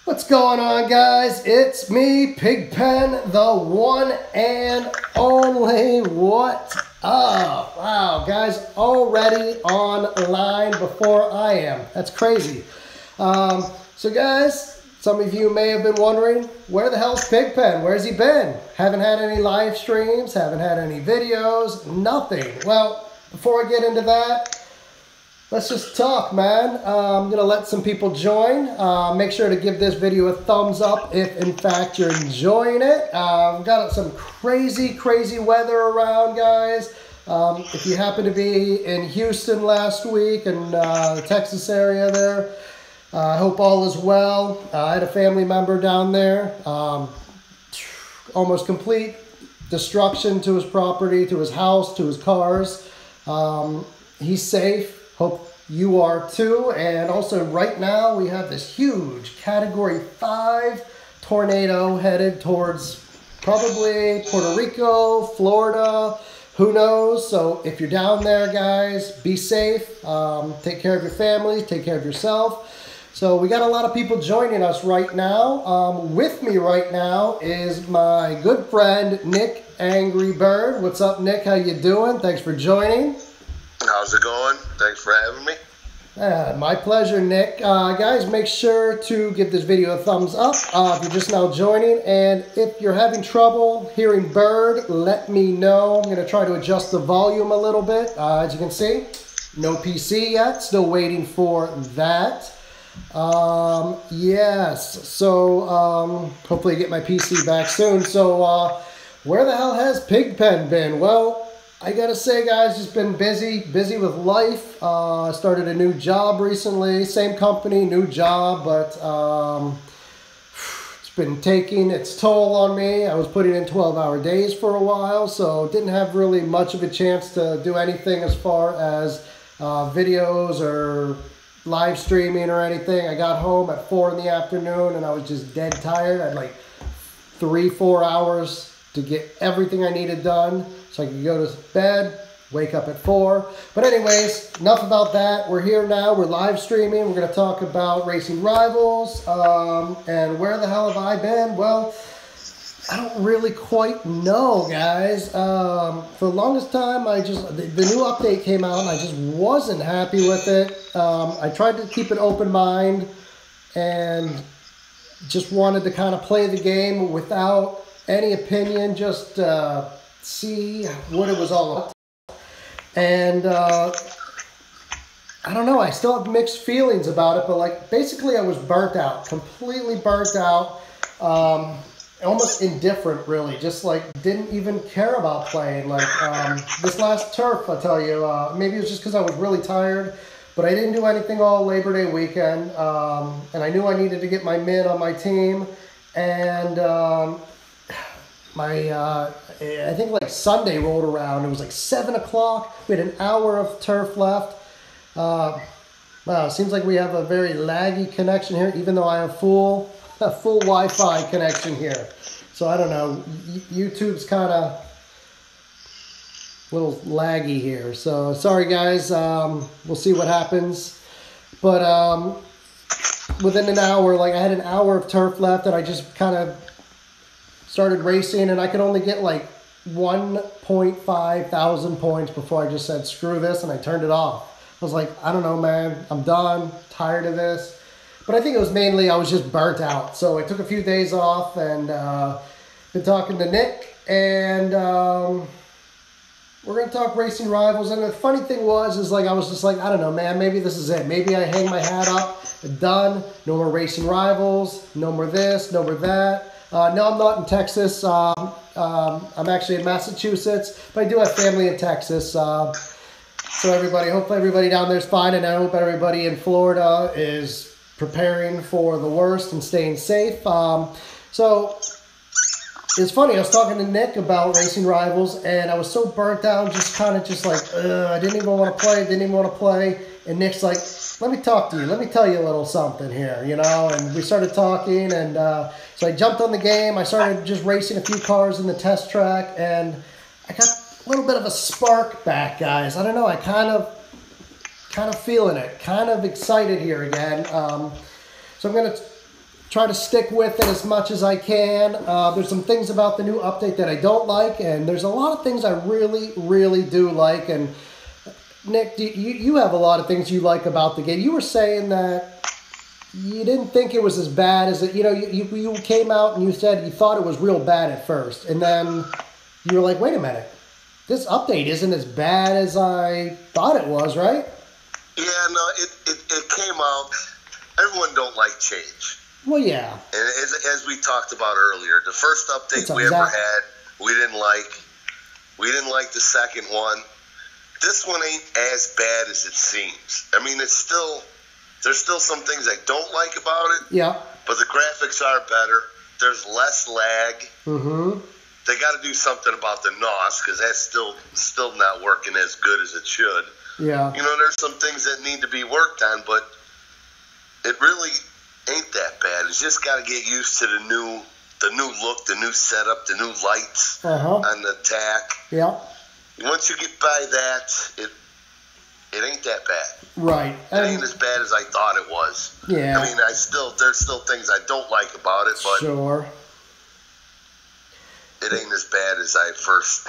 What's going on, guys? It's me, Pigpen, the one and only. What up? Wow, guys, already online before I am. That's crazy. So guys, some of you may have been wondering, where the hell's Pigpen? Where's he been? Haven't had any live streams, haven't had any videos, nothing. Well, before I get into that, let's just talk, man. I'm going to let some people join. Make sure to give this video a thumbs up if, in fact, you're enjoying it. We've got some crazy weather around, guys. If you happen to be in Houston last week and the Texas area there, I hope all is well. I had a family member down there. Almost complete destruction to his property, to his house, to his cars. He's safe. Hope you are too. And also right now we have this huge Category 5 tornado headed towards probably Puerto Rico, Florida, who knows. So if you're down there, guys, be safe. Take care of your family, take care of yourself. So we got a lot of people joining us right now. With me right now is my good friend, Nick Angry Bird. What's up, Nick? How you doing? Thanks for joining. How's it going? Thanks for having me. My pleasure, Nick. Guys, make sure to give this video a thumbs up if you're just now joining. And if you're having trouble hearing Bird, let me know. I'm going to try to adjust the volume a little bit. As you can see, no PC yet. Still waiting for that. Yes. So hopefully I get my PC back soon. So where the hell has Pigpen been? Well, I gotta say, guys, just been busy with life. I started a new job recently, same company, new job, but it's been taking its toll on me. I was putting in 12-hour days for a while, so didn't have really much of a chance to do anything as far as videos or live streaming or anything. I got home at 4 in the afternoon and I was just dead tired. I had like 3-4 hours to get everything I needed done so I could go to bed, wake up at 4. But anyways, enough about that. We're here now. We're live streaming. We're going to talk about Racing Rivals. And where the hell have I been? Well, I don't really quite know, guys. For the longest time, the new update came out and I just wasn't happy with it. I tried to keep an open mind and just wanted to kind of play the game without any opinion, just see what it was all about. And I don't know, I still have mixed feelings about it, but like basically I was burnt out, completely burnt out, almost indifferent really, just like didn't even care about playing. Like this last turf, I'll tell you, maybe it was just because I was really tired, but I didn't do anything all Labor Day weekend, and I knew I needed to get my men on my team, and I think like Sunday rolled around. It was like 7 o'clock. We had an hour of turf left. Wow, it seems like we have a very laggy connection here, even though I have a full Wi-Fi connection here. So I don't know. YouTube's kind of a little laggy here. So sorry, guys. We'll see what happens. But within an hour, like I had an hour of turf left, and I just kind of started racing, and I could only get like 1.5 thousand points before I just said, screw this, and I turned it off. I was like, I don't know, man. I'm done. Tired of this. But I think it was mainly I was just burnt out. So I took a few days off and been talking to Nick, and we're going to talk Racing Rivals. And the funny thing is like I was just like, I don't know, man. Maybe this is it. Maybe I hang my hat up. Done. No more Racing Rivals. No more this. No more that. No, I'm not in Texas. I'm actually in Massachusetts, but I do have family in Texas. So hopefully everybody down there is fine, and I hope everybody in Florida is preparing for the worst and staying safe. So it's funny, I was talking to Nick about Racing Rivals, and I was so burnt out, just like, I didn't even want to play, and Nick's like, let me talk to you. Let me tell you a little something here, you know. And we started talking, and so I jumped on the game. I started just racing a few cars in the test track, and I got a little bit of a spark back, guys. I don't know. I kind of feeling it, kind of excited here again. So I'm going to try to stick with it as much as I can. There's some things about the new update that I don't like, and there's a lot of things I really, really do like. And Nick, you have a lot of things you like about the game. You were saying that you didn't think it was as bad as it. You came out and you said you thought it was real bad at first, and then you were like, wait a minute, this update isn't as bad as I thought it was, right? Yeah, no, it came out. Everyone don't like change. Well, yeah. And as we talked about earlier, the first update we ever had, we didn't like. We didn't like the second one. This one ain't as bad as it seems. I mean, there's still some things I don't like about it. Yeah. But the graphics are better. There's less lag. Mm-hmm. They got to do something about the NOS because that's still not working as good as it should. Yeah. There's some things that need to be worked on, but it really ain't that bad. It's just got to get used to the new look, the new setup, the new lights on the TAC. Yeah. Once you get by that, it ain't that bad. Right. It ain't as bad as I thought it was. Yeah. I mean, there's still things I don't like about it, but sure. It ain't as bad as I first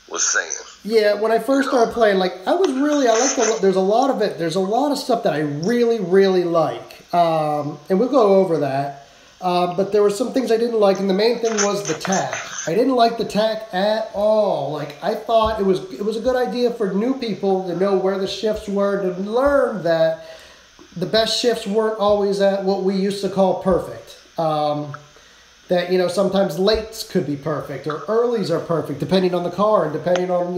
was saying. Yeah, when I first started playing, there's a lot of it. There's a lot of stuff that I really, really like. And we'll go over that. But there were some things I didn't like, and the main thing was the TAC. I didn't like the TAC at all. I thought it was a good idea for new people to know where the shifts were, to learn that the best shifts weren't always at what we used to call perfect. That, sometimes lates could be perfect, or earlies are perfect, depending on the car and depending on,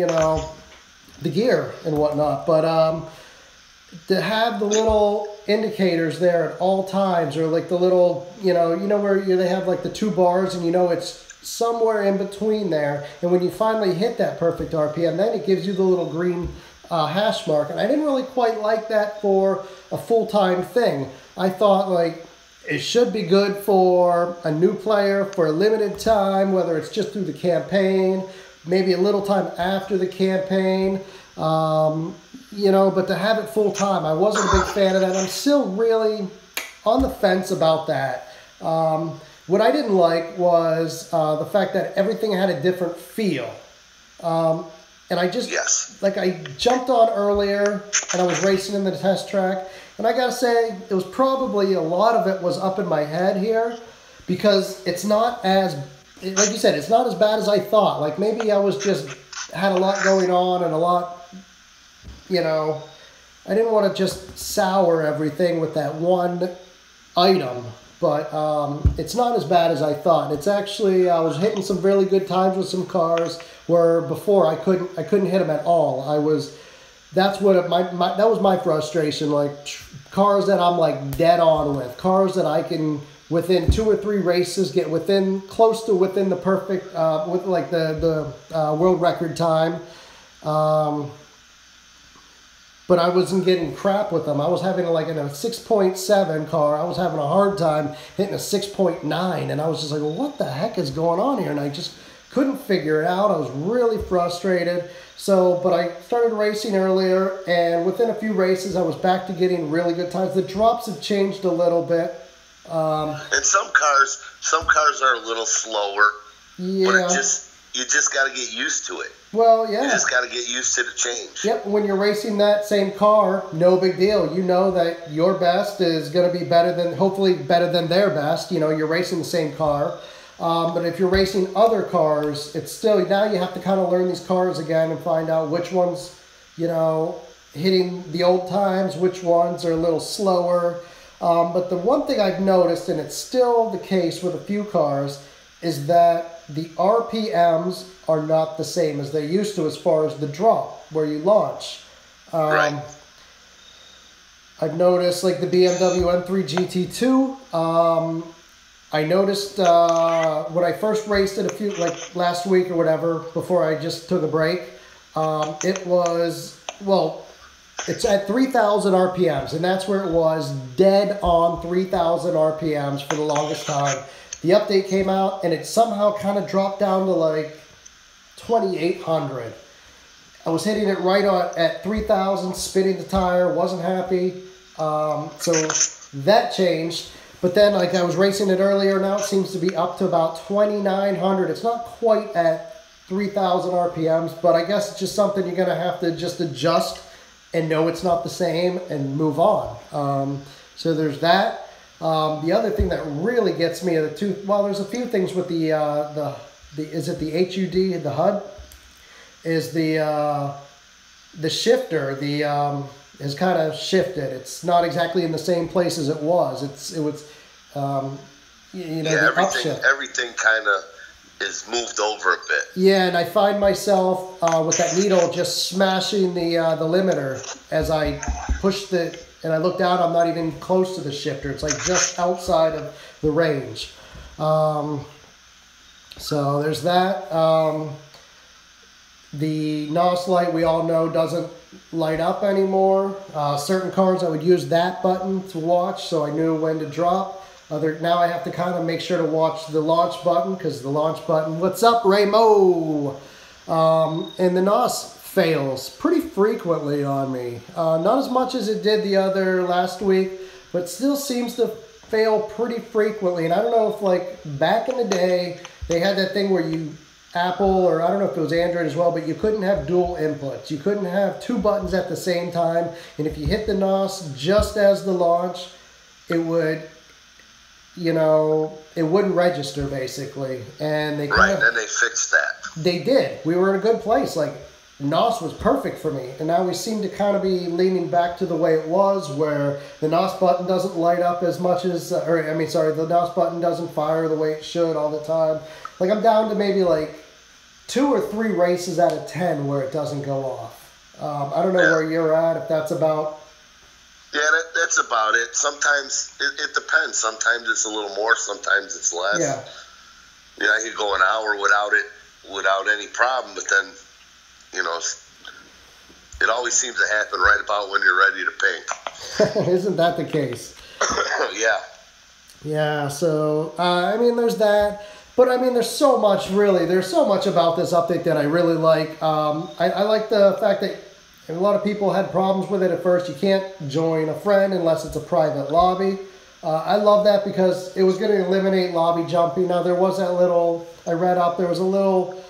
the gear and whatnot. But to have the little indicators there at all times, or like the little, where they have like the 2 bars and it's somewhere in between there. And when you finally hit that perfect RPM, then it gives you the little green hash mark. And I didn't really quite like that for a full-time thing. I thought it should be good for a new player for a limited time, whether it's just through the campaign, maybe a little time after the campaign. But to have it full time, I wasn't a big fan of that. I'm still really on the fence about that. What I didn't like was the fact that everything had a different feel. And I just, I jumped on earlier and I was racing in the test track. And I gotta say, it was probably a lot of it was up in my head here, because it's not as, like you said, it's not as bad as I thought. Maybe I was just had a lot going on and a lot, I didn't want to just sour everything with that one item. But it's not as bad as I thought. It's actually, I was hitting some really good times with some cars where before I couldn't hit them at all. That was my frustration. Cars that I'm dead on with, cars that I can within 2 or 3 races get close to the perfect with the world record time. But I wasn't getting crap with them. I was having in a 6.7 car, I was having a hard time hitting a 6.9, and I was just like, well, what the heck is going on here? And I just couldn't figure it out. I was really frustrated. But I started racing earlier, and within a few races, I was back to getting really good times. The drops have changed a little bit. And some cars are a little slower. Yeah. But you just got to get used to it. Well, yeah. You just got to get used to the change. Yep, when you're racing that same car, no big deal. You know that your best is going to be hopefully better than their best. You're racing the same car. But if you're racing other cars, it's still, now you have to kind of learn these cars again and find out which ones, hitting the old times, which ones are a little slower. But the one thing I've noticed, and it's still the case with a few cars, is that the RPMs are not the same as they used to as far as the drop, where you launch. Right. I've noticed the BMW M3 GT2, I noticed when I first raced it last week or whatever, before I just took a break, it's at 3,000 RPMs, and that's where it was, dead on 3,000 RPMs for the longest time. The update came out, and it somehow kind of dropped down to 2,800. I was hitting it right at 3,000, spinning the tire, wasn't happy. So that changed. But then, like I was racing it earlier, now it seems to be up to about 2,900. It's not quite at 3,000 RPMs, but I guess it's just something you're going to have to just adjust and know it's not the same and move on. So there's that. The other thing that really gets me are the two. Well, there's a few things with the is it the HUD, the HUD, is the shifter. Has kind of shifted. It's not exactly in the same place as it was. It was, you know, the upshift. Everything kind of is moved over a bit. Yeah, and I find myself with that needle just smashing the limiter as I push and I look down. I'm not even close to the shifter. It's like just outside of the range. So there's that. The NOS light, we all know, doesn't light up anymore. Certain cars I would use that button to watch, so I knew when to drop. Now I have to kind of make sure to watch the launch button, because the launch button, what's up, Raymo? And the NOS fails pretty frequently on me. Not as much as it did the other last week, but still seems to fail pretty frequently. And I don't know if, like, back in the day, they had that thing where Apple, or I don't know if it was Android as well, but you couldn't have dual inputs. You couldn't have two buttons at the same time, and if you hit the NOS just as the launch, it would, you know, it wouldn't register basically. And they then they fixed that. They did. We were in a good place. Like, NOS was perfect for me, and now we seem to kind of be leaning back to the way it was, where the NOS button doesn't light up as much as, the NOS button doesn't fire the way it should all the time. Like, I'm down to maybe like 2 or 3 races out of 10 where it doesn't go off. I don't know where you're at, if that's about. Yeah, that's about it. Sometimes it depends. Sometimes it's a little more, sometimes it's less. Yeah. You know, I could go an hour without any problem, but then, you know, it always seems to happen right about when you're ready to pink. Isn't that the case? Yeah. Yeah, so, I mean, there's that. But, I mean, there's so much about this update that I really like. I like the fact that a lot of people had problems with it at first. You can't join a friend unless it's a private lobby. I love that because it was going to eliminate lobby jumping. Now, there was that little, I read up, there was a little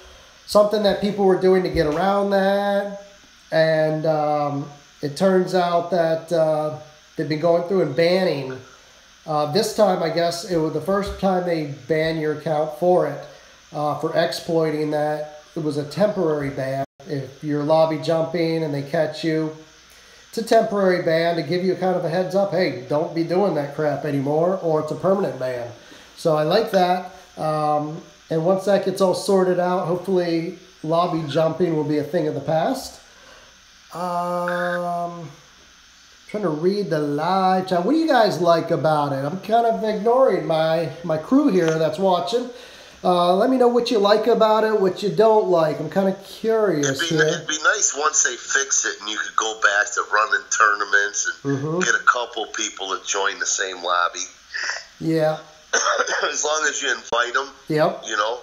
something that people were doing to get around that. And it turns out that they've been going through and banning. This time, I guess, it was the first time they banned your account for it, for exploiting that. It was a temporary ban. If you're lobby jumping and they catch you, it's a temporary ban to give you kind of a heads up. Hey, don't be doing that crap anymore, or it's a permanent ban. So I like that. And once that gets all sorted out, hopefully lobby jumping will be a thing of the past. Trying to read the live chat. What do you guys like about it? I'm kind of ignoring my crew here that's watching. Let me know what you like about it, what you don't like. I'm kind of curious here. It'd be nice once they fix it and you could go back to running tournaments and get a couple people to join the same lobby. Yeah. As long as you invite them. Yep. You know,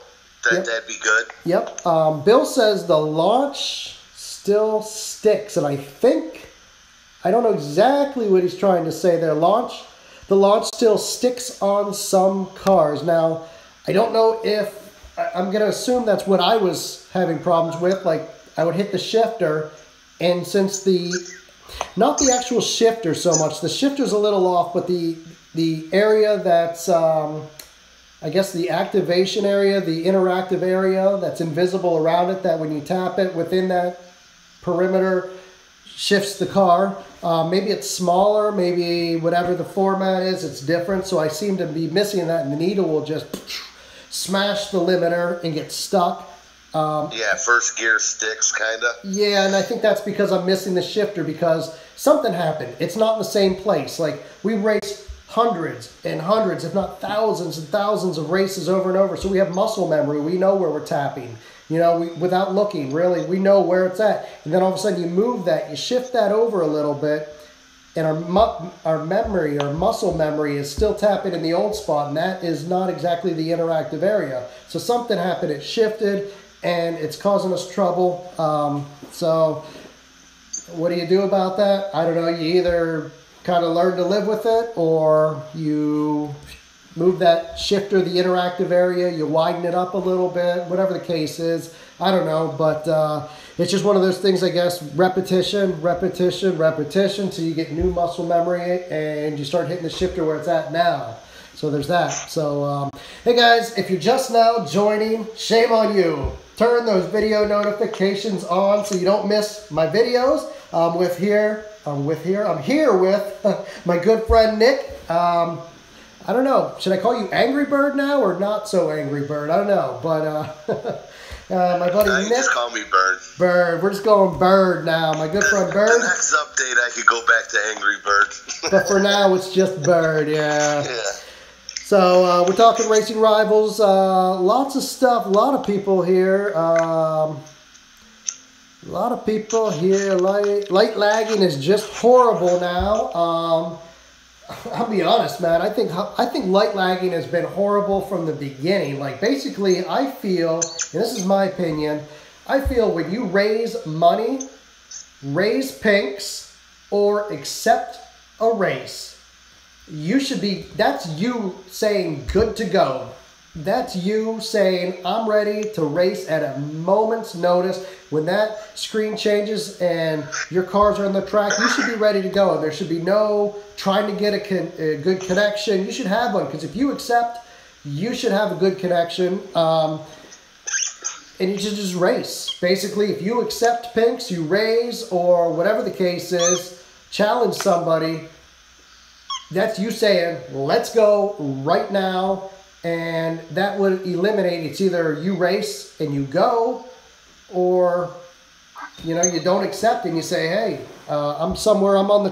that'd be good. Yep. Bill says the launch still sticks, and I don't know exactly what he's trying to say there. The launch still sticks on some cars. Now, I don't know if, I'm going to assume that's what I was having problems with. Like, I would hit the shifter, and since not the actual shifter so much, the shifter's a little off, but the area that's, I guess the activation area, the interactive area that's invisible around it, that when you tap it within that perimeter, shifts the car. Maybe it's smaller, maybe whatever the format is, it's different. So I seem to be missing that, and the needle will just smash the limiter and get stuck. Yeah, first gear sticks, kind of. Yeah, and I think that's because I'm missing the shifter, because something happened. It's not in the same place. Like, we raced hundreds and hundreds, if not thousands and thousands of races over and over. So we have muscle memory. We know where we're tapping. You know, without looking, really, we know where it's at. And then all of a sudden you move that, you shift that over a little bit, and our memory, our muscle memory is still tapping in the old spot, and that is not exactly the interactive area. So something happened, it shifted, and it's causing us trouble. So what do you do about that? I don't know. You either kind of learn to live with it, or you move that shifter, the interactive area, you widen it up a little bit, whatever the case is. I don't know, but it's just one of those things, I guess, repetition, repetition, repetition, so you get new muscle memory and you start hitting the shifter where it's at now. So there's that. So, hey guys, if you're just now joining, shame on you. Turn those video notifications on so you don't miss my videos. I'm here with my good friend Nick. I don't know, should I call you Angry Bird now or not so Angry Bird? I don't know, but my buddy Nick. Just call me Bird. Bird, we're just going Bird now. My good friend Bird. The next update I could go back to Angry Bird. But for now it's just Bird, yeah. Yeah. So we're talking Racing Rivals, lots of stuff, a lot of people here. Light lagging is just horrible now. I'll be honest, man. I think light lagging has been horrible from the beginning. Like, basically, I feel, and this is my opinion, I feel when you raise money, raise pinks, or accept a race, you should be, that's you saying good to go. That's you saying, I'm ready to race at a moment's notice. When that screen changes and your cars are on the track, you should be ready to go. And there should be no trying to get a good connection. You should have one, because if you accept, you should have a good connection. And you should just race. Basically, if you accept pinks, you raise, or whatever the case is, challenge somebody. That's you saying, let's go right now. And that would eliminate, it's either you race and you go, or, you know, you don't accept and you say, hey, I'm somewhere, I'm in the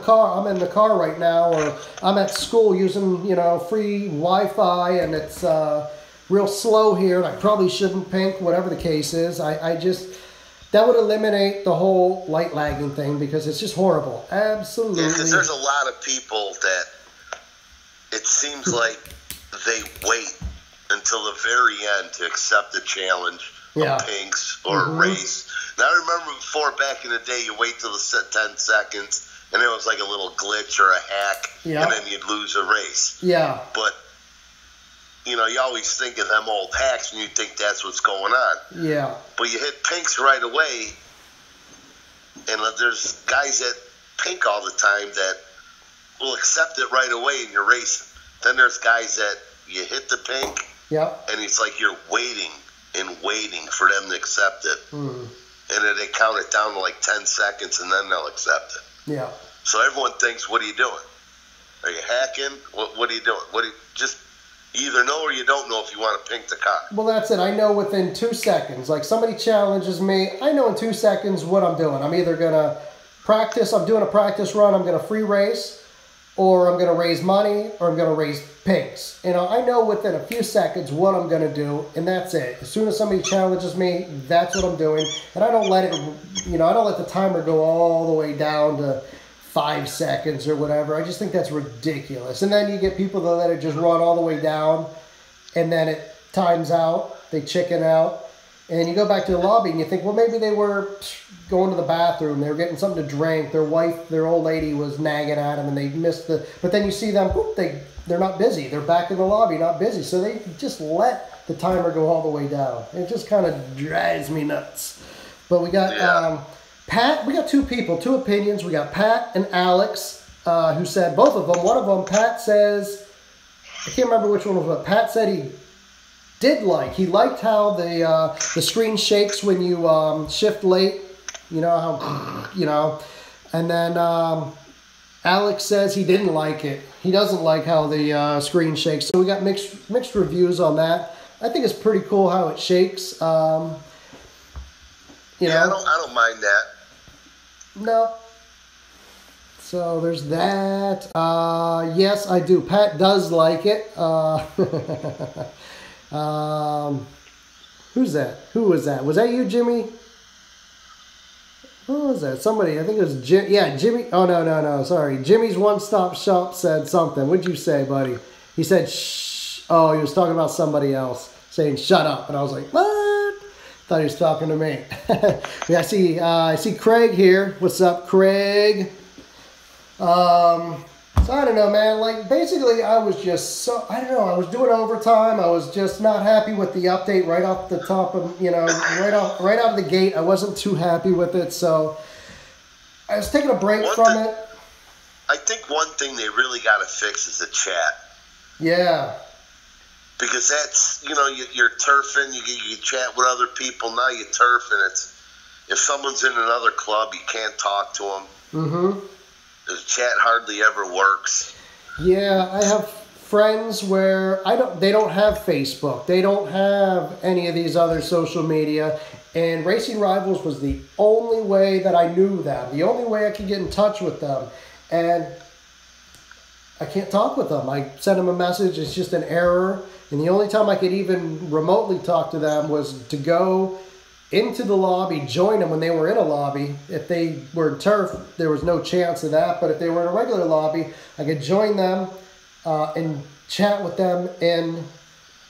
car right now, or I'm at school using, you know, free Wi-Fi and it's real slow here and I probably shouldn't pink, whatever the case is. I just, that would eliminate the whole light lagging thing, because it's just horrible. Absolutely. Yeah, because there's a lot of people that it seems like they wait until the very end to accept the challenge of pinks or a race. Now, I remember before, back in the day, you wait till the 10 seconds, and it was like a little glitch or a hack, and then you'd lose a race. Yeah. But, you know, you always think of them old hacks, and you think that's what's going on. Yeah. But you hit pinks right away, and there's guys that pink all the time that will accept it right away, and you're racing. Then there's guys that you hit the pink, and it's like you're waiting and waiting for them to accept it. And then they count it down to like 10 seconds, and then they'll accept it. Yeah. So everyone thinks, what are you doing? Are you hacking? What are you doing? Just either know or you don't know if you want to pink the car. Well, that's it. I know within 2 seconds. Like, somebody challenges me, I know in 2 seconds what I'm doing. I'm either going to practice, I'm doing a practice run, I'm going to free race, or I'm going to raise money, or I'm going to raise pinks. You know, I know within a few seconds what I'm going to do, and that's it. As soon as somebody challenges me, that's what I'm doing. And I don't let it, you know, I don't let the timer go all the way down to 5 seconds or whatever. I just think that's ridiculous. And then you get people that let it just run all the way down, and then it times out, they chicken out. And you go back to the lobby and you think, well, maybe they were going to the bathroom, they were getting something to drink, their wife, their old lady was nagging at them and they missed the, but then you see them, whoop, they're not busy, they're back in the lobby, not busy, so they just let the timer go all the way down. It just kind of drives me nuts. But we got Pat, we got 2 people, 2 opinions. We got Pat and Alex, who said, both of them, one of them, Pat says, I can't remember which one was what, Pat said he liked how the screen shakes when you shift late, you know, how, you know, and then Alex says he didn't like it. He doesn't like how the screen shakes. So we got mixed reviews on that. I think it's pretty cool how it shakes. You know, I don't mind that. No. So there's that. Yes, I do. Pat does like it. Who's that? Who was that? Was that you, Jimmy? Who was that? Somebody, I think it was Jim. Yeah, Jimmy. Oh, no. Sorry. Jimmy's One Stop Shop said something. What'd you say, buddy? He said, shh. Oh, he was talking about somebody else, saying, shut up. And I was like, what? Thought he was talking to me. Yeah, I see Craig here. What's up, Craig? So I don't know, man. Like, basically, I was just so, I don't know, I was doing overtime. I was just not happy with the update right off the top of, right out of the gate. I wasn't too happy with it, so I was taking a break from it. I think one thing they really got to fix is the chat. Yeah. Because that's, you're turfing, you chat with other people, now you turf, and if someone's in another club, you can't talk to them. Mm-hmm. The chat hardly ever works. Yeah, I have friends where they don't have Facebook. They don't have any of these other social media. And Racing Rivals was the only way that I knew them. The only way I could get in touch with them. And I can't talk with them. I sent them a message. It's just an error. And the only time I could even remotely talk to them was to go into the lobby, join them when they were in a lobby. If they were in turf, there was no chance of that. But if they were in a regular lobby, I could join them and chat with them in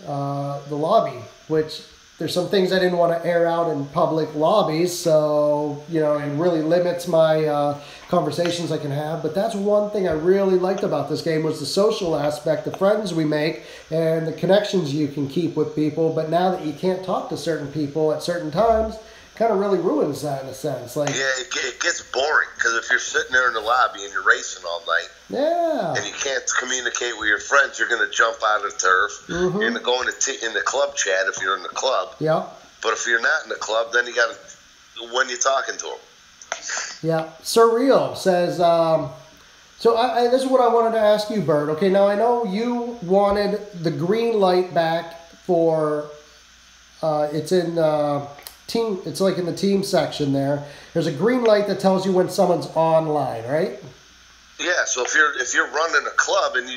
the lobby, which there's some things I didn't want to air out in public lobbies. So, it really limits my conversations I can have. But that's one thing I really liked about this game was the social aspect, the friends we make, and the connections you can keep with people. But now that you can't talk to certain people at certain times, kind of really ruins that in a sense. Like, yeah, it gets boring because if you're sitting there in the lobby and you're racing all night, yeah, and you can't communicate with your friends, you're going to jump out of the turf. Mm-hmm. You're going to go in the club chat if you're in the club. Yeah. But if you're not in the club, then you got to, when you're talking to them. Yeah. Surreal says, so I this is what I wanted to ask you, Bert. Okay, now I know you wanted the green light back for, it's in team. It's like in the team section there. There's a green light that tells you when someone's online, right? Yeah. So if you're running a club and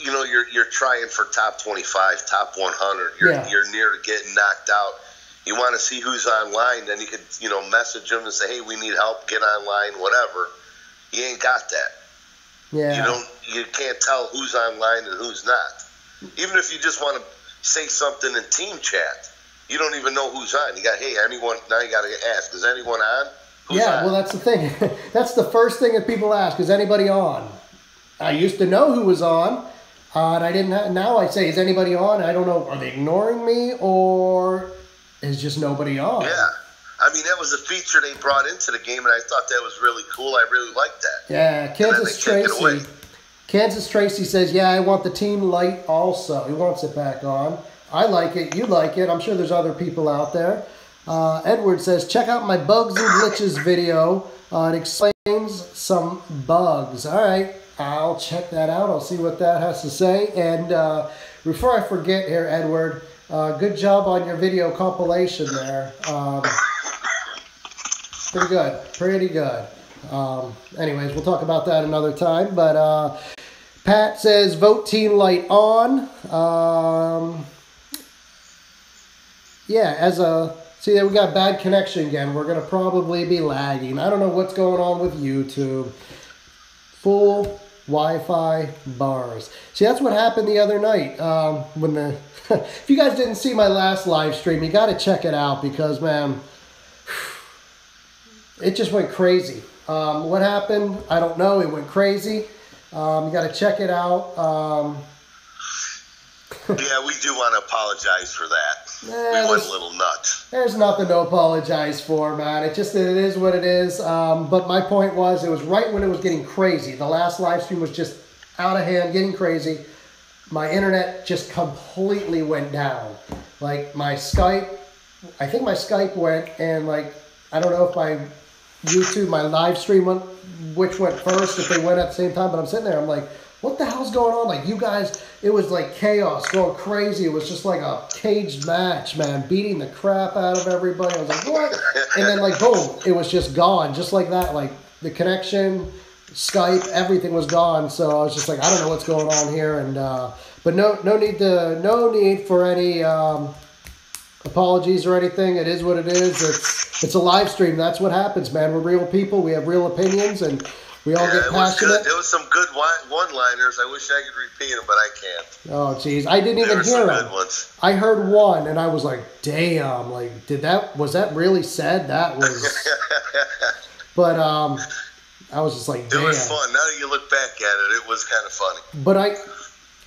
you're trying for top 25, top 100, you're near to getting knocked out. You want to see who's online, then you could, message them and say, hey, we need help, get online, whatever. You ain't got that. Yeah. You can't tell who's online and who's not. Even if you just want to say something in team chat, you don't even know who's on. You got, hey, anyone, now you got to ask, is anyone on? Who's on? Well, that's the thing. That's the first thing that people ask, is anybody on? I used to know who was on, and I didn't now I say, is anybody on? I don't know, are they ignoring me, or is just nobody on? Yeah. I mean, that was a feature they brought into the game, and I thought that was really cool. I really liked that. Yeah, Kansas Tracy says, yeah, I want the team light also. He wants it back on. I like it. You like it. I'm sure there's other people out there. Edward says, check out my bugs and glitches video. It explains some bugs. All right, I'll check that out. I'll see what that has to say. And before I forget here, Edward, good job on your video compilation there. Pretty good. Anyways, we'll talk about that another time. But Pat says, vote team light on. See, we got bad connection again. We're going to probably be lagging. I don't know what's going on with YouTube. Full Wi-Fi bars. See, that's what happened the other night. If you guys didn't see my last live stream, you got to check it out because, man, it just went crazy. What happened? I don't know. It went crazy. You got to check it out. Yeah, we do want to apologize for that. We went a little nuts. There's nothing to apologize for, man. It is what it is. But my point was, it was right when it was getting crazy. The last live stream was just out of hand, getting crazy. My internet just completely went down. Like my Skype, I think my Skype went, and like, I don't know if my YouTube, my live stream went, which went first, if they went at the same time, but I'm sitting there, I'm like, what the hell's going on? Like, you guys, it was like chaos, going crazy. It was just like a caged match, man, beating the crap out of everybody. I was like, what? And then, like, boom, it was just gone, just like that. Like, the connection, Skype, everything was gone. So I was just like, I don't know what's going on here. And but no need for any apologies or anything. It is what it is. It's a live stream. That's what happens, man. We're real people. We have real opinions, and we all get passionate. There was some good one-liners. I wish I could repeat them, but I can't. Oh, jeez. I didn't even hear them. Good ones. I heard one, and I was like, damn. Like, was that really said? That was... But, I was just like, damn. It was fun. Now that you look back at it, it was kind of funny. But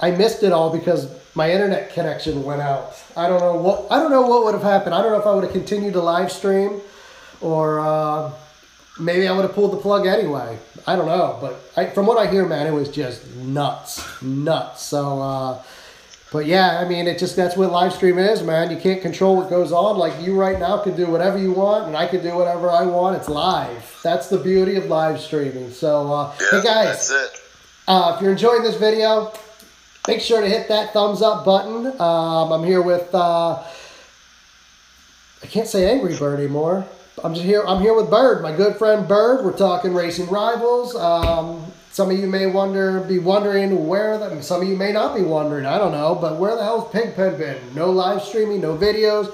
I missed it all because my internet connection went out. I don't know what would have happened. I don't know if I would have continued to live stream, or maybe I would have pulled the plug anyway. I don't know. But from what I hear, man, it was just nuts. So, but yeah, I mean, that's what live stream is, man. You can't control what goes on. Like you right now could do whatever you want, and I could do whatever I want. It's live. That's the beauty of live streaming. So, hey guys, that's it. If you're enjoying this video, make sure to hit that thumbs up button. I'm here with, I can't say Angry Bird anymore. I'm here with Bird, my good friend Bird. We're talking Racing Rivals. Some of you may be wondering where them. Some of you may not be wondering. I don't know, but where the hell's Pigpen been? No live streaming, no videos.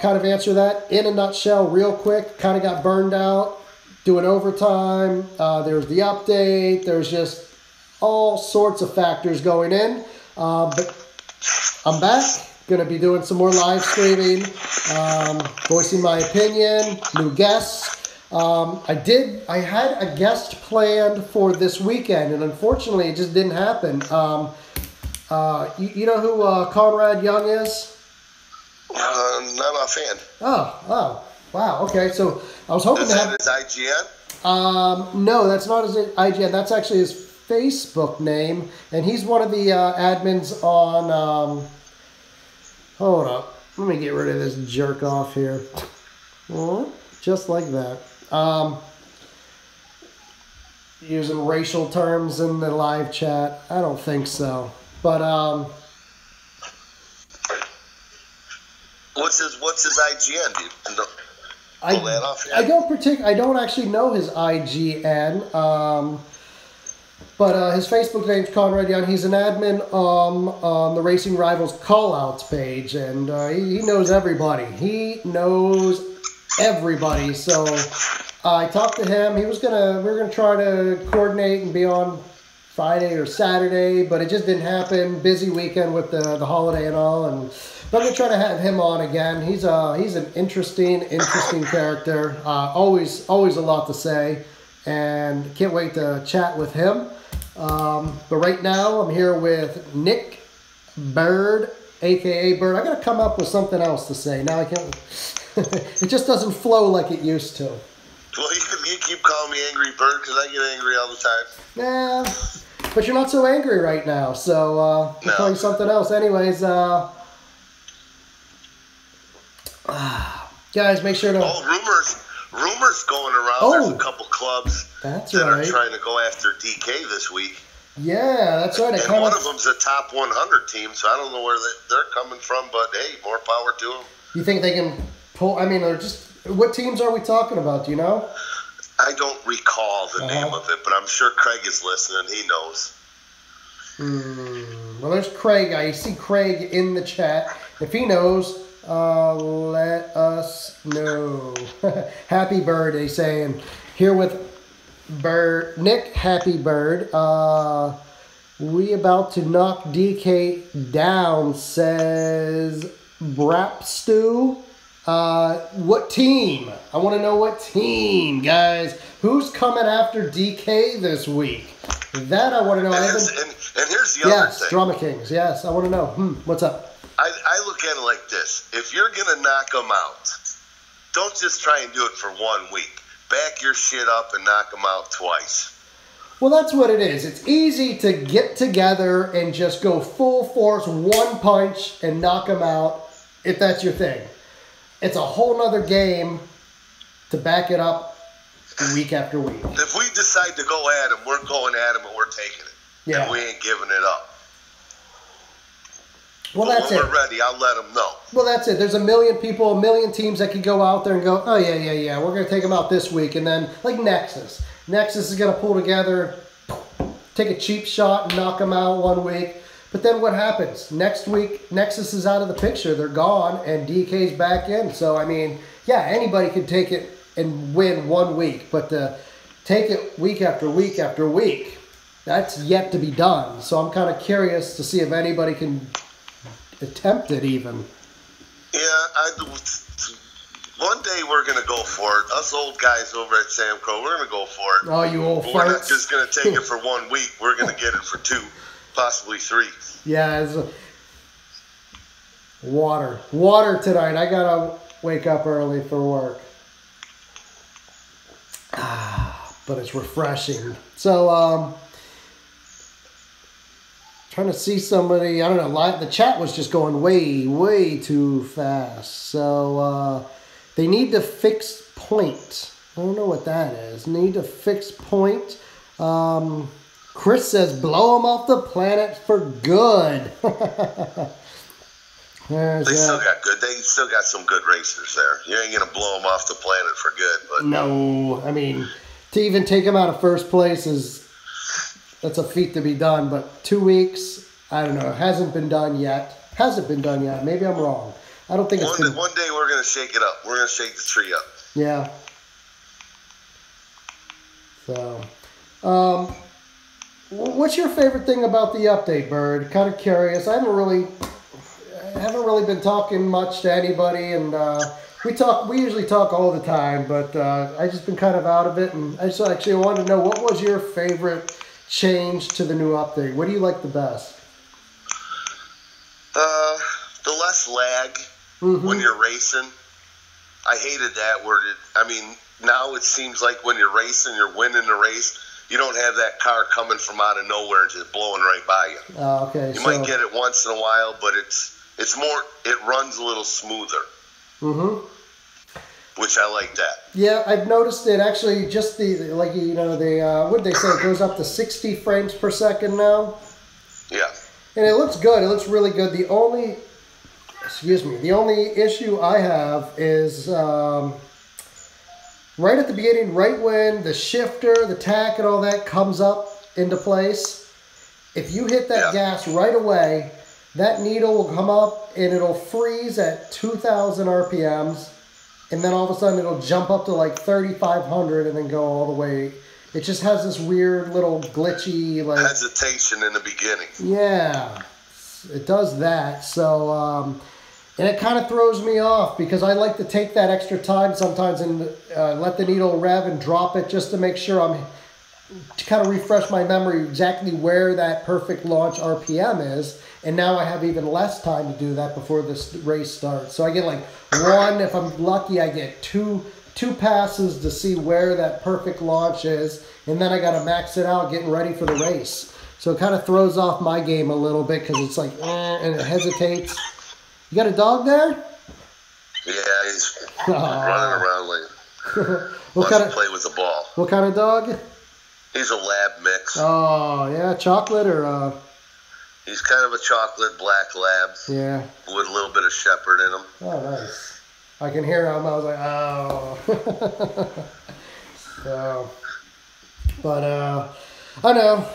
Kind of answer that in a nutshell, real quick. Kind of got burned out doing overtime. There's the update. There's just all sorts of factors going in. But I'm back. Going to be doing some more live streaming, voicing my opinion, new guests. I had a guest planned for this weekend, and unfortunately it just didn't happen. You know who Conrad Young is? Not offhand. Oh, wow. Okay, so I was hoping to have his IGN. No, that's not his IGN. That's actually his Facebook name, and he's one of the admins on. Hold up, let me get rid of this jerk off here. Just like that. Using racial terms in the live chat. I don't think so. But what's his IGN, dude? Pull that off yet? I don't actually know his IGN. But his Facebook name's Conrad Young. He's an admin on the Racing Rivals callouts page, and he knows everybody. So I talked to him. We were gonna try to coordinate and be on Friday or Saturday, but it just didn't happen. Busy weekend with the holiday and all, but I'm gonna try to have him on again. He's an interesting character. Always a lot to say, and can't wait to chat with him. But right now I'm here with Nick Bird, aka Bird. I gotta come up with something else to say. Now I can't. It just doesn't flow like it used to. Well, you keep calling me Angry Bird because I get angry all the time. Yeah, but you're not so angry right now, so I'll call you something else. Anyways, guys, make sure to. Rumors going around. There's a couple clubs that are trying to go after DK this week. Yeah, that's right. And one of them's a top 100 team, so I don't know where they're coming from, but hey, more power to them. You think they can pull? I mean, what teams are we talking about? Do you know? I don't recall the name of it, but I'm sure Craig is listening. He knows. Well, there's Craig. I see Craig in the chat. If he knows, let us know. Happy Bird, he's saying. Here with Bird, Nick, Happy Bird. We about to knock DK down, says Brapstu. What team? I want to know what team, guys. Who's coming after DK this week? That I want to know. And here's the other thing. Yes, Drama Kings. Yes, I want to know. What's up? I look at it like this. If you're going to knock them out, don't just try and do it for 1 week. Back your shit up and knock them out twice. Well, that's what it is. It's easy to get together and just go full force, one punch, and knock them out, if that's your thing. It's a whole nother game to back it up week after week. If we decide to go at them, we're going at them and we're taking it. Yeah. And we ain't giving it up. Well, that's it. When we're ready, I'll let them know. Well, that's it. There's a million people, a million teams that could go out there and go, oh, yeah, we're going to take them out this week. And then, like Nexus. Nexus is going to pull together, take a cheap shot and knock them out 1 week. But then what happens? Next week, Nexus is out of the picture. They're gone, and DK's back in. So, I mean, yeah, anybody could take it and win 1 week. But to take it week after week after week, that's yet to be done. So I'm kind of curious to see if anybody can attempt it even. Yeah, one day we're going to go for it. Us old guys over at Samco, we're going to go for it. Oh, you old But farts. we're not just going to take it for 1 week. We're going to get it for 2, possibly 3. Yeah, it's water tonight. I gotta wake up early for work. But it's refreshing. So, trying to see somebody. I don't know. The chat was just going way too fast. So they need to fix point. I don't know what that is. Need to fix point. Chris says blow them off the planet for good. They still got some good racers there. You ain't gonna blow them off the planet for good, but no. I mean, to even take them out of first place that's a feat to be done. But 2 weeks, I don't know. Hasn't been done yet. Maybe I'm wrong. I don't think one day we're gonna shake it up. We're gonna shake the tree up. Yeah. So, what's your favorite thing about the update, Bird? Kind of curious. I haven't really been talking much to anybody, and we usually talk all the time, but I just been kind of out of it, and I just actually wanted to know, what was your favorite change to the new update? What do you like the best? The less lag when you're racing. I hated that word. Now it seems like when you're racing, you're winning the race, you don't have that car coming from out of nowhere and just blowing right by you. Okay. You might get it once in a while, but it's more, it runs a little smoother. Which I like that. Yeah, I've noticed it actually. Just what did they say? It goes up to 60 frames per second now. Yeah. And it looks good. It looks really good. The only issue I have is right at the beginning, right when the shifter, the tack, and all that comes up into place. If you hit that gas right away, that needle will come up and it'll freeze at 2,000 RPMs. And then all of a sudden it'll jump up to like 3,500 and then go all the way. It just has this weird little glitchy hesitation in the beginning. Yeah, it does that. So, and it kind of throws me off because I like to take that extra time sometimes and let the needle rev and drop it just to make sure to kind of refresh my memory exactly where that perfect launch RPM is. And now I have even less time to do that before this race starts. So I get like one, if I'm lucky, I get two passes to see where that perfect launch is. And then I got to max it out getting ready for the race. So it kind of throws off my game a little bit because it's like, and it hesitates. You got a dog there? Yeah, he's running around like wants to play with the ball. What kind of dog? He's a lab mix. Oh, yeah, chocolate or... He's kind of a chocolate black lab. Yeah. With a little bit of shepherd in him. Oh, nice. I can hear him. I was like, oh. So, but, I know.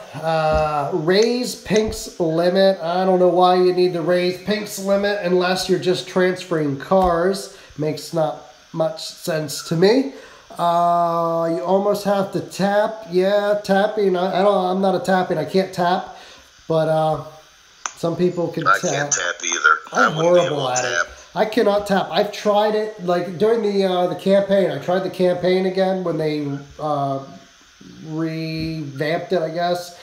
Raise Pink's limit. I don't know why you need to raise Pink's limit unless you're just transferring cars. Makes not much sense to me. You almost have to tap. Yeah, tapping. I'm not a tapping. I can't tap. But some people can tap. I can't tap either. I'm horrible at it. I cannot tap. I've tried it like during the campaign. I tried the campaign again when they revamped it, I guess.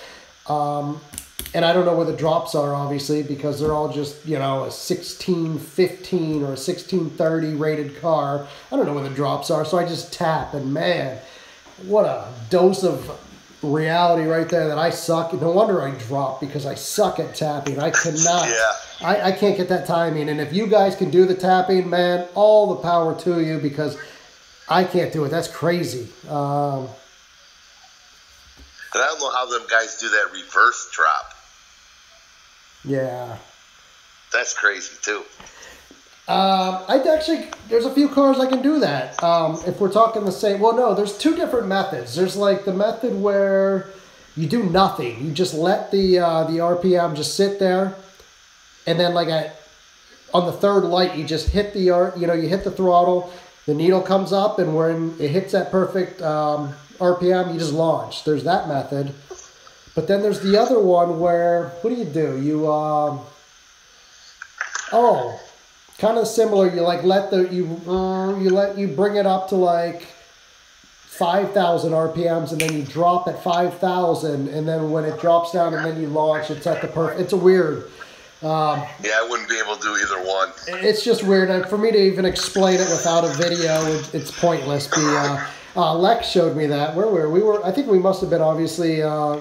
And I don't know where the drops are, obviously, because they're all just, a 1615 or a 1630 rated car. I don't know where the drops are, so I just tap. And man, what a dose of reality right there that I suck. No wonder I drop, because I suck at tapping. I cannot. I can't get that timing. And if you guys can do the tapping, man, all the power to you, because I can't do it. That's crazy. And I don't know how them guys do that reverse drop. Yeah. That's crazy, too. There's a few cars I can do that. If we're talking the same, well, no, there's two different methods. There's like the method where you do nothing. You just let the RPM just sit there, and then on the third light, you just hit you hit the throttle, the needle comes up, and when it hits that perfect RPM, you just launch. There's that method. But then there's the other one where, what do? You kind of similar. You like you bring it up to like 5,000 RPMs, and then you drop at 5,000, and then when it drops down and then you launch, it's at the perfect. It's a weird. Yeah, I wouldn't be able to do either one. It's just weird. And for me to even explain it without a video, it's pointless. Lex showed me that. Where were we? I think we must have been obviously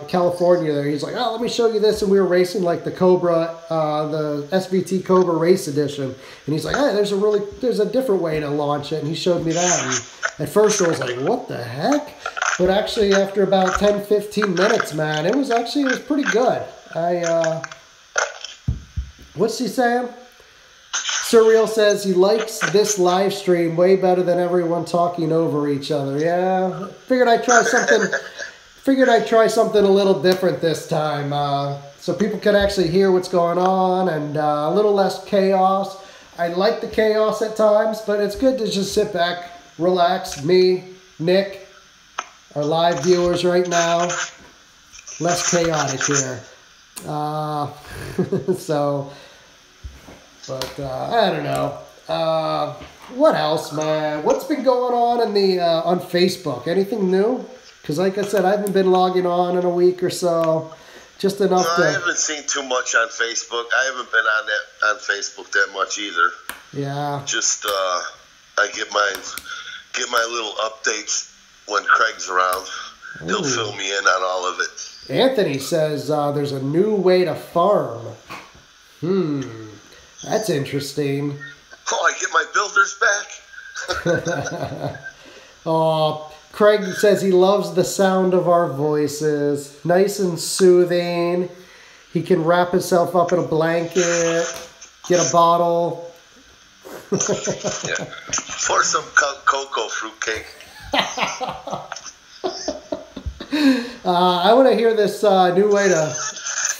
California there. He's like, oh, let me show you this. And we were racing like the Cobra, the SVT Cobra Race Edition. And he's like, hey, there's a different way to launch it. And he showed me that. And at first I was like, what the heck? But actually after about 10, 15 minutes, man, it was pretty good. What's he saying? Surreal says he likes this live stream way better than everyone talking over each other. Yeah, figured I'd try something a little different this time, so people can actually hear what's going on and a little less chaos. I like the chaos at times, but it's good to just sit back, relax. Me, Nick, our live viewers right now, less chaotic here. But I don't know. What else, man? What's been going on on Facebook? Anything new? Because like I said, I haven't been logging on in a week or so. Just enough to... I haven't seen too much on Facebook. I haven't been on Facebook that much either. Yeah. Just I get my little updates when Craig's around. Ooh. He'll fill me in on all of it. Anthony says there's a new way to farm. That's interesting. Oh, I get my builders back. Oh, Craig says he loves the sound of our voices. Nice and soothing. He can wrap himself up in a blanket, get a bottle. Yeah. Pour some cocoa fruitcake. I want to hear this new way to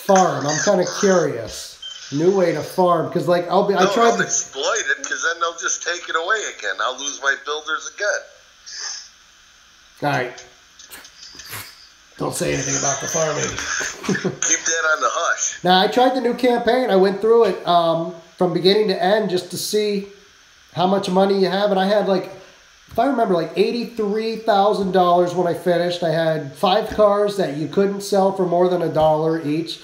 farm. I'm kind of curious. New way to farm, because like I'll exploit it, because then they'll just take it away again. I'll lose my builders again. All right. Don't say anything about the farming. Keep that on the hush. Now I tried the new campaign. I went through it from beginning to end just to see how much money you have, and I had like, if I remember, like $83,000 when I finished. I had 5 cars that you couldn't sell for more than $1 each.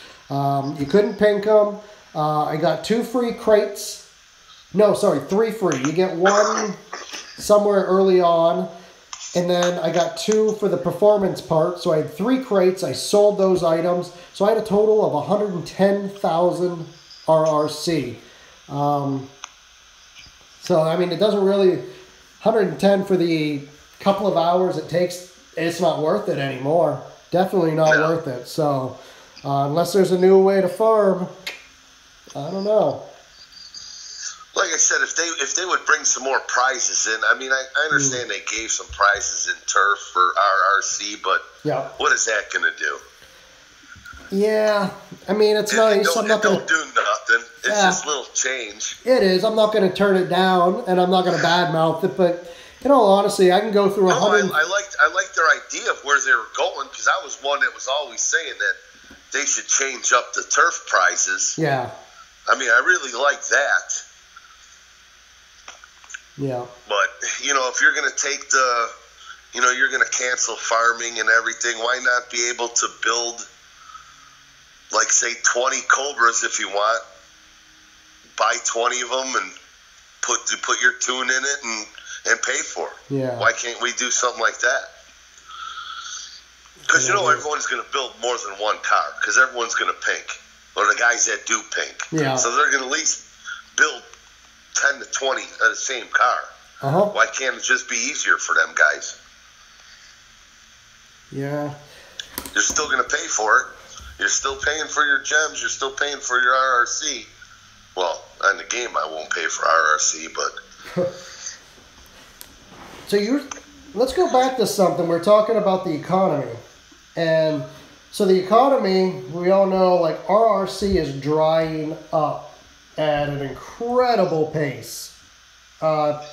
You couldn't pink them. I got 2 free crates. No, sorry, 3 free. You get 1 somewhere early on. And then I got 2 for the performance part. So I had 3 crates. I sold those items. So I had a total of 110,000 RRC. So, I mean, it doesn't really... 110 for the couple of hours it takes, it's not worth it anymore. Definitely not worth it. So, unless there's a new way to farm... I don't know. Like I said, if they would bring some more prizes in, I mean, I understand they gave some prizes in turf for RRC, but what is that going to do? Yeah, I mean, it's nice. It don't do nothing. It's just a little change. It is. I'm not going to turn it down, and I'm not going to badmouth it, but in all honesty, I can go through 100... I liked their idea of where they were going, because I was one that was always saying that they should change up the turf prizes. Yeah. I mean, I really like that. Yeah. But, if you're going to take you're going to cancel farming and everything, why not be able to build, like, say, 20 Cobras if you want, buy 20 of them and put your tune in it and pay for it? Yeah. Why can't we do something like that? Because, everyone's going to build more than one car, because everyone's going to pink. Or the guys that do pink. Yeah. So they're going to at least build 10 to 20 of the same car. Why can't it just be easier for them guys? Yeah. You're still going to pay for it. You're still paying for your gems. You're still paying for your RRC. Well, on the game I won't pay for RRC, but... So let's go back to something. We're talking about the economy. And... So the economy, we all know, like, RRC is drying up at an incredible pace.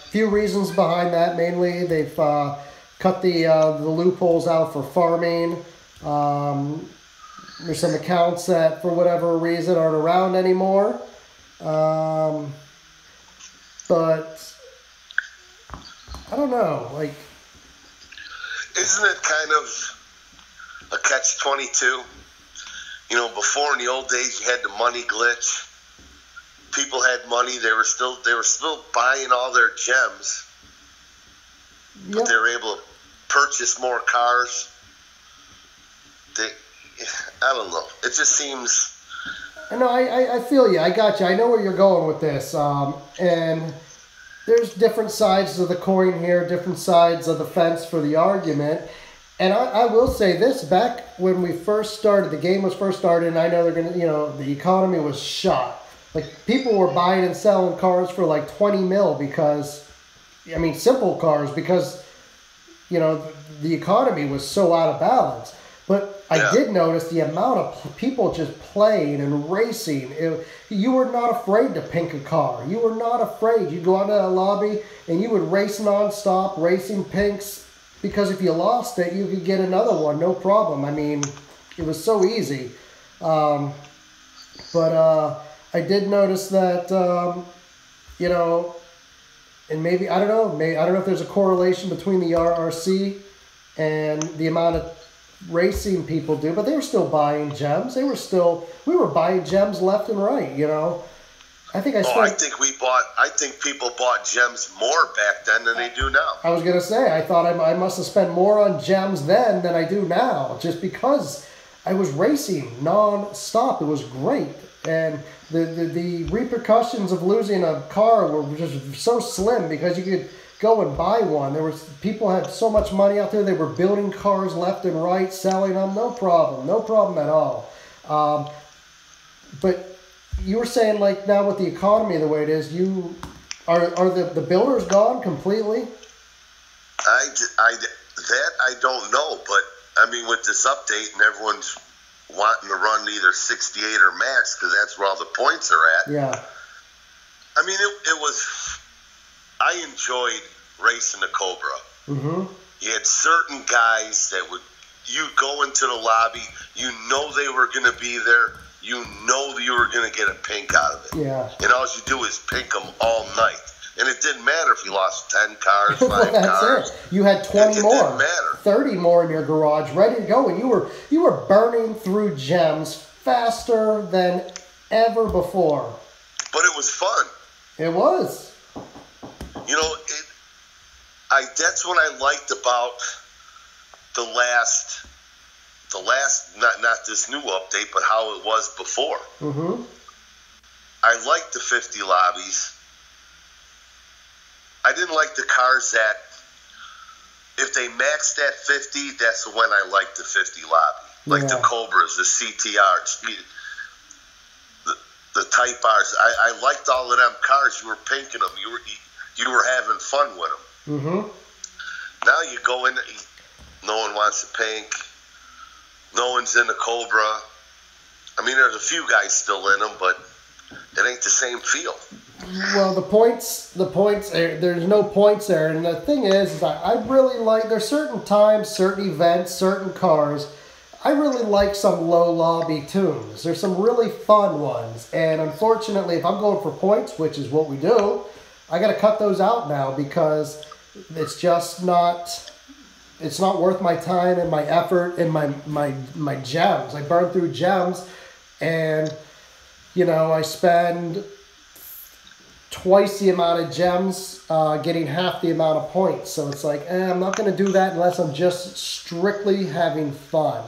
Few reasons behind that. Mainly, they've cut the loopholes out for farming. There's some accounts that, for whatever reason, aren't around anymore. but I don't know. Like, isn't it kind of a catch-22? You know, before in the old days, you had the money glitch. People had money; they were still buying all their gems, but they were able to purchase more cars. I don't know. It just seems. No, I feel you. I got you. I know where you're going with this. And there's different sides of the coin here, different sides of the fence for the argument. And I will say this, back when we first started, the game was first started, and I know they're going to, the economy was shot. Like, people were buying and selling cars for like 20 mil because, simple cars, because, the economy was so out of balance. But I did notice the amount of people just playing and racing. You were not afraid to pink a car. You were not afraid. You'd go out to a lobby and you would race nonstop, racing pinks, because if you lost it, you could get another one, no problem. It was so easy. But I did notice that, and maybe, I don't know if there's a correlation between the RRC and the amount of racing people do, but they were still buying gems. We were buying gems left and right, I think I think people bought gems more back then than they do now. I was going to say, I thought I must have spent more on gems then than I do now, just because I was racing non-stop. It was great. And the repercussions of losing a car were just so slim because you could go and buy one. People had so much money out there. They were building cars left and right, selling them. No problem at all. But you were saying, like, now with the economy the way it is, are the builders gone completely? I don't know, but with this update and everyone's wanting to run either 68 or max because that's where all the points are at. Yeah. It was. I enjoyed racing the Cobra. Mm-hmm. You had certain guys that you go into the lobby, they were going to be there, you were going to get a pink out of it. Yeah. And all you do is pink them all night. And it didn't matter if you lost 10 cars, 5 well, that's cars. It. You had 20 more. It didn't matter. 30 more in your garage ready to go. And you were burning through gems faster than ever before. But it was fun. It was. That's what I liked about the last not this new update, but how it was before. Mm-hmm. I liked the 50 lobbies. I didn't like the cars that, if they maxed at 50, that's when I liked the 50 lobby. Like the Cobras, the CTRs, the Type Rs. I liked all of them cars. You were pinking them. You were having fun with them. Mm-hmm. Now you go in, no one wants to pink. No one's in the Cobra. There's a few guys still in them, but it ain't the same feel. Well, the points, there's no points there. And the thing is I really like, there's certain times, certain events, certain cars, I really like some low lobby tunes. There's some really fun ones. And unfortunately, if I'm going for points, which is what we do, I got to cut those out now because it's just not, it's not worth my time and my effort and my gems. I burn through gems and, I spend twice the amount of gems getting half the amount of points. So it's like, I'm not going to do that unless I'm just strictly having fun.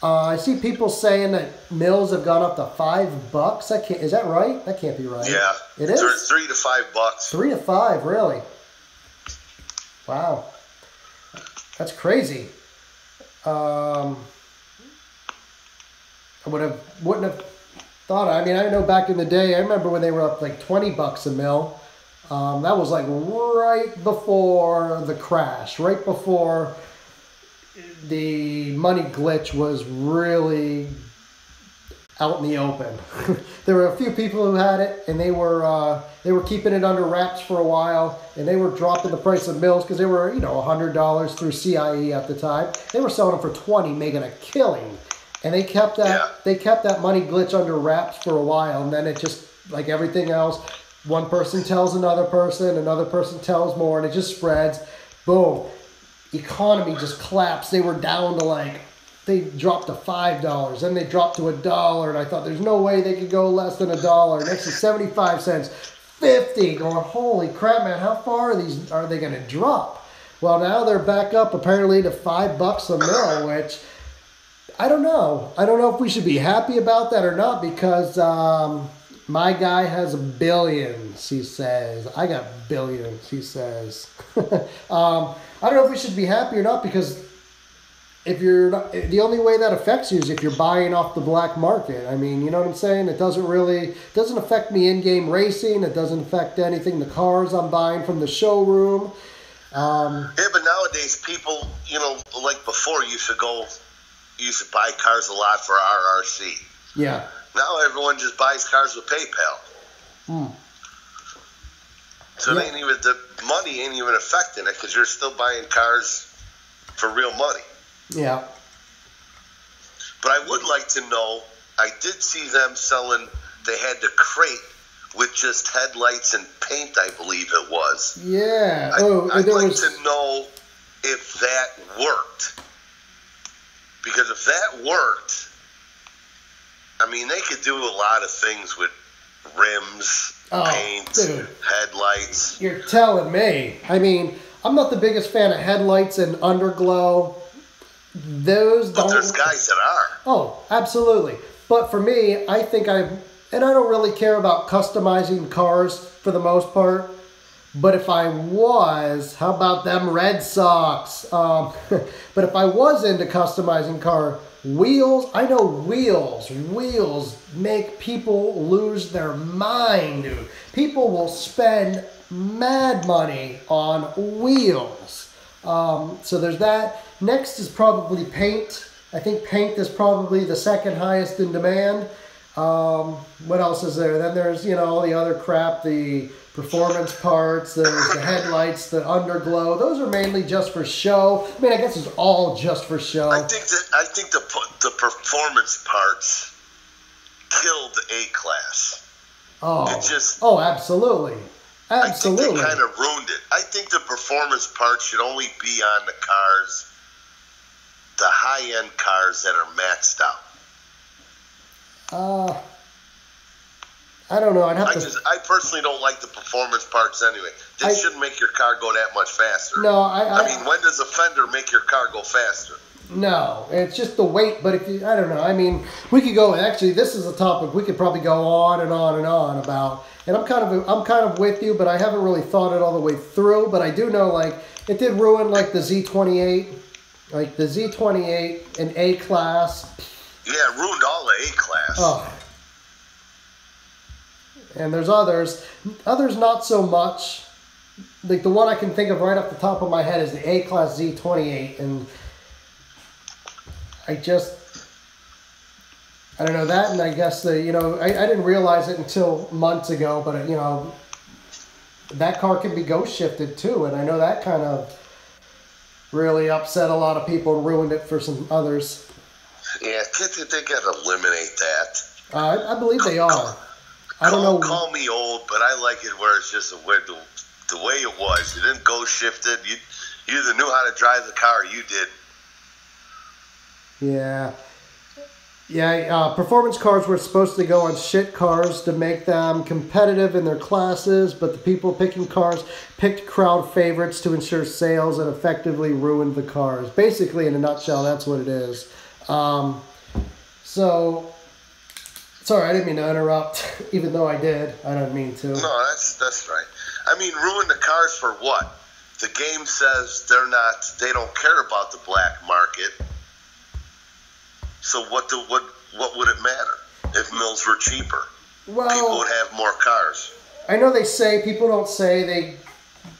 I see people saying that mills have gone up to $5. Is that right? That can't be right. Yeah. It is? $3 to $5. 3 to 5, really? Wow. That's crazy. I wouldn't have thought. I know back in the day, I remember when they were up like $20 a mil. That was like right before the crash, right before the money glitch was really out in the open. There were a few people who had it, and they were keeping it under wraps for a while, and they were dropping the price of mills because they were $100 through CIE at the time. They were selling them for $20, making a killing, and they kept that money glitch under wraps for a while, and then it just, like everything else, One person tells another person tells more, and it just spreads. Boom. Economy just collapsed. They were down to they dropped to $5, then they dropped to $1, and I thought there's no way they could go less than $1. Next to 75 cents, 50. Going, holy crap, man! How far are they going to drop? Well, now they're back up apparently to $5 a mil, which I don't know. I don't know if we should be happy about that or not, because my guy has billions, he says. I got billions, he says. I don't know if we should be happy or not, because if you're not, the only way that affects you is if you're buying off the black market. I mean, you know what I'm saying? It doesn't affect me in-game racing. It doesn't affect anything, the cars I'm buying from the showroom. Yeah, but nowadays people, like before you used to buy cars a lot for RRC. Yeah. Now everyone just buys cars with PayPal. So the money ain't even affecting it, because you're still buying cars for real money. Yeah. But I would like to know, I did see them selling, they had the crate with just headlights and paint, I believe it was. Yeah. I'd like to know if that worked. Because if that worked, I mean, they could do a lot of things with rims, paint, dude, headlights. You're telling me. I mean, I'm not the biggest fan of headlights and underglow. But there's guys that are. Oh, absolutely. But for me, I think and I don't really care about customizing cars for the most part. But if I was, how about them Red Sox? But if I was into customizing car wheels, I know wheels make people lose their mind, dude. People will spend mad money on wheels. So there's that. Next is probably paint. I think paint is probably the second highest in demand. What else is there? Then there's, all the other crap, the performance parts, there's the headlights, the underglow. Those are mainly just for show. I mean, I guess it's all just for show. I think the performance parts killed the A-Class. Oh, absolutely. I think they kind of ruined it. I think the performance parts should only be on the cars, the high-end cars that are maxed out. I don't know. I personally don't like the performance parts anyway. They shouldn't make your car go that much faster. No, I mean, when does a fender make your car go faster? No, it's just the weight. But I don't know. I mean, we could go. Actually, this is a topic we could probably go on and on and on about. And I'm kind of with you, but I haven't really thought it all the way through. But I do know, it did ruin the Z28, the Z28 and A-Class. Yeah, it ruined all the A-Class. Oh. And there's others not so much. Like the one I can think of right off the top of my head is the A-Class Z28, and I don't know that, and I guess I didn't realize it until months ago, but that car can be ghost shifted too, and I know that kind of really upset a lot of people and ruined it for some others. Yeah, they got to eliminate that. I believe they are. I don't know. Call me old, but I like it where it's just the way it was. You didn't ghost shift it. You either knew how to drive the car or you did. Yeah. Yeah, performance cars were supposed to go on shit cars to make them competitive in their classes, but the people picking cars picked crowd favorites to ensure sales and effectively ruined the cars. Basically, in a nutshell, that's what it is. Sorry, I didn't mean to interrupt, even though I did. I don't mean to. No, that's right. I mean, ruin the cars for what? The game says they don't care about the black market. So what would it matter if mills were cheaper? Well, people would have more cars. I know people don't say they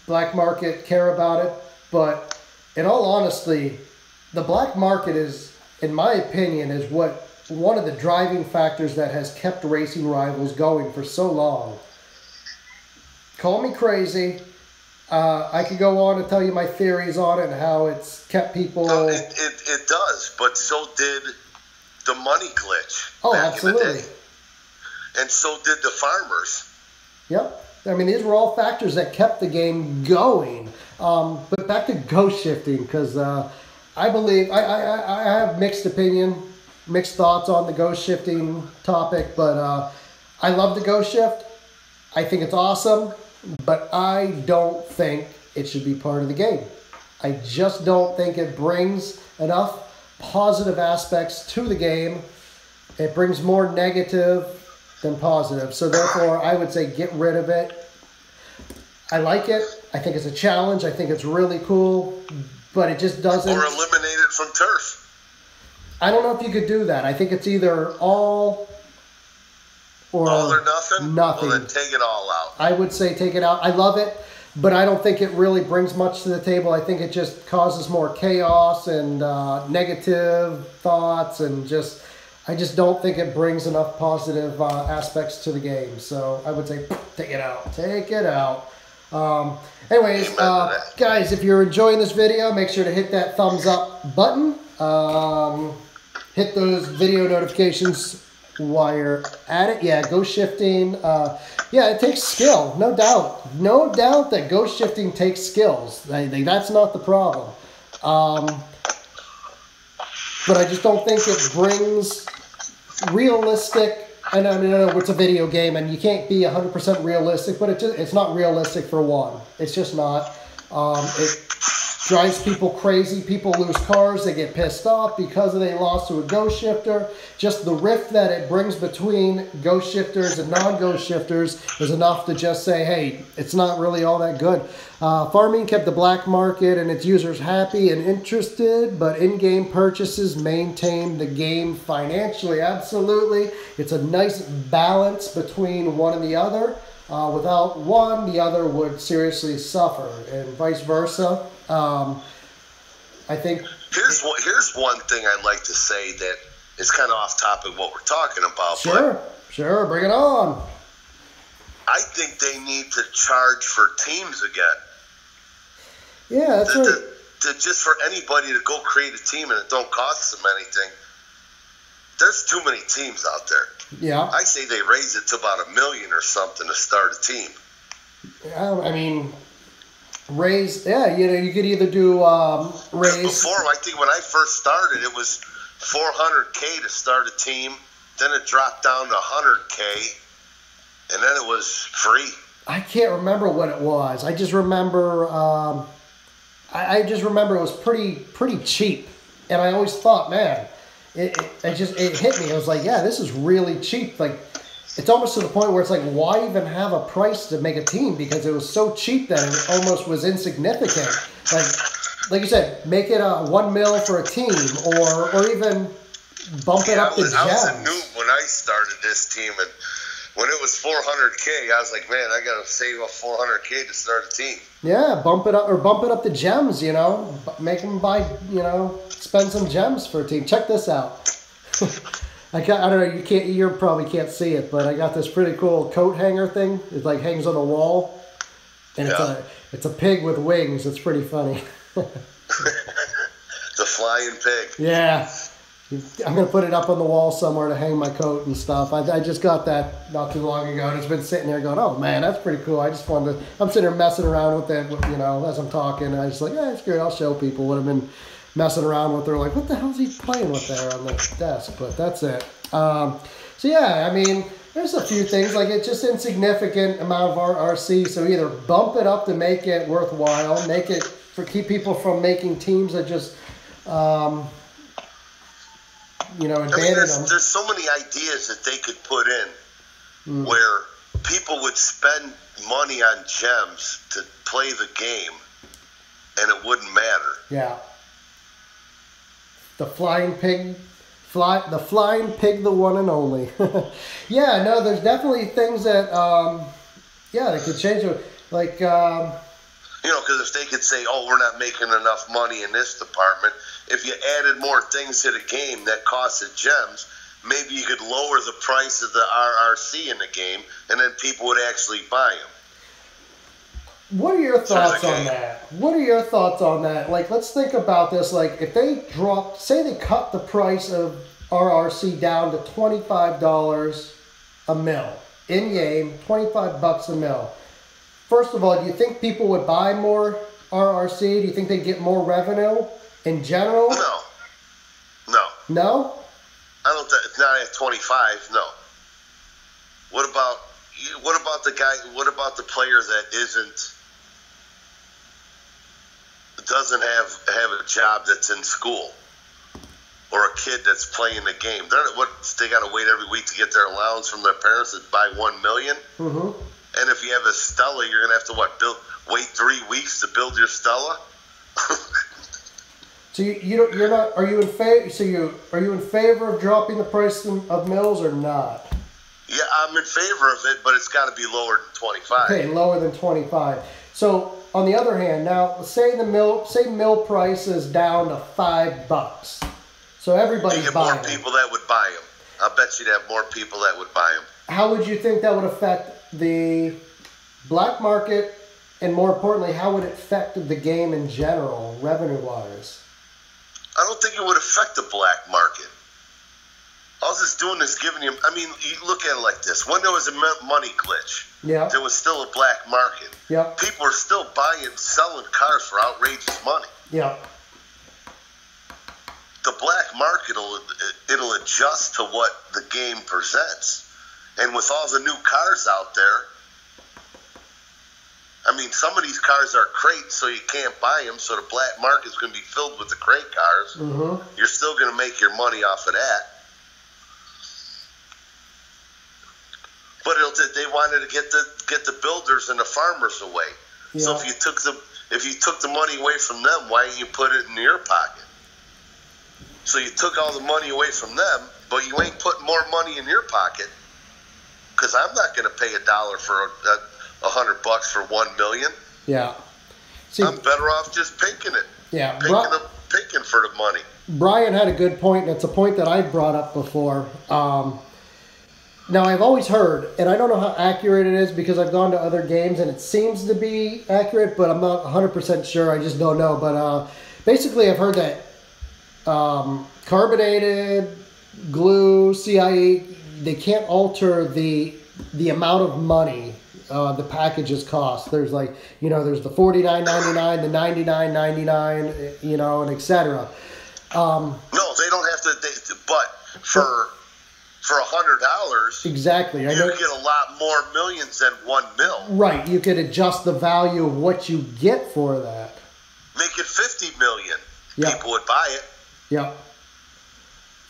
black market care about it, but in all honesty, the black market is, in my opinion, is one of the driving factors that has kept Racing Rivals going for so long. Call me crazy. I could go on and tell you my theories on it and how it's kept people... No, it does, but so did the money glitch back absolutely. In the day. And so did the farmers. Yep. I mean, these were all factors that kept the game going. But back to ghost shifting, because I believe I have mixed thoughts on the ghost shifting topic, but I love the ghost shift. I think it's awesome, but I don't think it should be part of the game. I just don't think it brings enough positive aspects to the game. It brings more negative than positive. So therefore, I would say get rid of it. I like it. I think it's a challenge. I think it's really cool, but it just doesn't. Or eliminate it from turf. I don't know if you could do that. I think it's either all or nothing. Well, then take it all out. I would say take it out. I love it, but I don't think it really brings much to the table. I think it just causes more chaos and negative thoughts, and I just don't think it brings enough positive aspects to the game. So I would say take it out. Take it out. Anyways, guys, if you're enjoying this video, make sure to hit that thumbs up button. Hit those video notifications while you're at it. Yeah, ghost shifting. Yeah, it takes skill, no doubt. No doubt that ghost shifting takes skills. That's not the problem. But I just don't think it brings realistic. And I know it's a video game, and you can't be 100% realistic, but it's not realistic for one. It's just not. It drives people crazy. People lose cars. They get pissed off because they lost to a ghost shifter. Just the rift that it brings between ghost shifters and non-ghost shifters is enough to just say, hey, it's not really all that good. Farming kept the black market and its users happy and interested, but in-game purchases maintained the game financially. Absolutely. It's a nice balance between one and the other. Without one, the other would seriously suffer, and vice versa. I think here's one thing I'd like to say that is kind of off topic what we're talking about. Sure, bring it on. I think they need to charge for teams again. Yeah, that's right. Just for anybody to go create a team and it don't cost them anything. There's too many teams out there. Yeah. I say they raise it to about $1 million or something to start a team. Yeah, I mean, raise. Yeah, you could either do raise. Before, I think when I first started, it was $400K to start a team. Then it dropped down to $100K, and then it was free. I can't remember what it was. I just remember. I just remember it was pretty cheap, and I always thought, man, it hit me. I was like, yeah, this is really cheap. Like, it's almost to the point where it's like, why even have a price to make a team? Because it was so cheap that it almost was insignificant. Like you said, make it $1 million for a team, or even bump it up to gems. I was a noob when I started this team, and when it was $400K, I was like, man, I got to save up $400K to start a team. Yeah, bump it up to gems. Make them buy. Spend some gems for a team. Check this out. I don't know. You probably can't see it, but I got this pretty cool coat hanger thing. It like hangs on the wall, and it's a pig with wings. It's pretty funny. The flying pig. Yeah. I'm going to put it up on the wall somewhere to hang my coat and stuff. I just got that not too long ago, and it's been sitting there going, oh, man, that's pretty cool. I just wanted to, I'm sitting there messing around with it, as I'm talking. And I just like, yeah, it's good. I'll show people what I've been messing around with. They're like, what the hell is he playing with there on the desk? But that's it. So, yeah, I mean, there's a few things. Like, it's just insignificant amount of RC. So either bump it up to make it worthwhile, keep people from making teams that just... there's so many ideas that they could put in where people would spend money on gems to play the game, and it wouldn't matter. Yeah. The flying pig, the one and only. Yeah, no, there's definitely things that, they could change it. Like, because if they could say, oh, we're not making enough money in this department, if you added more things to the game that costed gems, maybe you could lower the price of the RRC in the game, and then people would actually buy them. What are your thoughts on that? Like, let's think about this. Like, if they say they cut the price of RRC down to $25 a mil, in-game, $25 a mil. first of all, do you think people would buy more RRC? Do you think they'd get more revenue in general? No. No. No? I don't think it's not at 25. No. What about the guy? What about the player that doesn't have a job that's in school, or a kid that's playing the game? They got to wait every week to get their allowance from their parents to buy $1 million. Mm-hmm. And if you have a Stella, you're gonna have to wait 3 weeks to build your Stella. So you're not? Are you in favor? Are you in favor of dropping the price of mills or not? Yeah, I'm in favor of it, but it's got to be lower than 25. Okay, lower than 25. So on the other hand, now say mill price is down to $5. So everybody's buying more people that would buy them. I bet you'd have more people that would buy them. How would you think that would affect the black market, and more importantly, how would it affect the game in general, revenue-wise? I don't think it would affect the black market. All it's doing is giving you. I mean, you look at it like this: when there was a money glitch, there was still a black market. Yeah. People are still buying, selling cars for outrageous money. Yeah. The black market it'll adjust to what the game presents, and with all the new cars out there, I mean, some of these cars are crates, so you can't buy them. So the black market's going to be filled with the crate cars. Mm-hmm. You're still going to make your money off of that. But they wanted to get the builders and the farmers away. Yeah. So if you took the money away from them, why didn't you put it in your pocket? So you took all the money away from them, but you ain't putting more money in your pocket. Because I'm not going to pay $1 for $100 for $1 million. Yeah. See, I'm better off just picking it. Yeah. Picking for the money. Brian had a good point, and it's a point that I brought up before. Now, I've always heard, and I don't know how accurate it is because I've gone to other games and it seems to be accurate, but I'm not 100% sure. I just don't know. But basically, I've heard that carbonated, glue, CIE, they can't alter the amount of money the packages cost. There's there's the $49.99, the $99.99, and etc. No, they don't have to. But for $100, exactly, you get a lot more millions than $1 million. Right, you could adjust the value of what you get for that. Make it $50 million. Yep. People would buy it. Yep.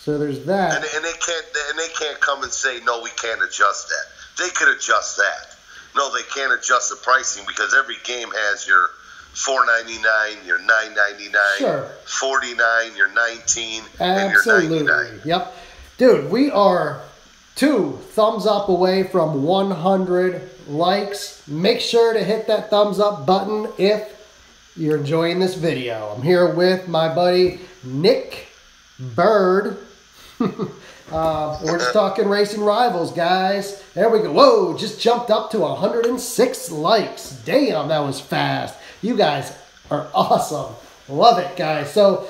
So there's that. And they can't come and say no, we can't adjust that. They could adjust that. No, they can't adjust the pricing because every game has your $4.99, your $9.99, sure. $49, your $19, absolutely. And your $99. Yep. Dude, we are 2 thumbs up away from 100 likes. Make sure to hit that thumbs up button if you're enjoying this video. I'm here with my buddy Nick Bird. We're just talking Racing Rivals, guys. There we go. Whoa, just jumped up to 106 likes. Damn, that was fast. You guys are awesome. Love it, guys. So,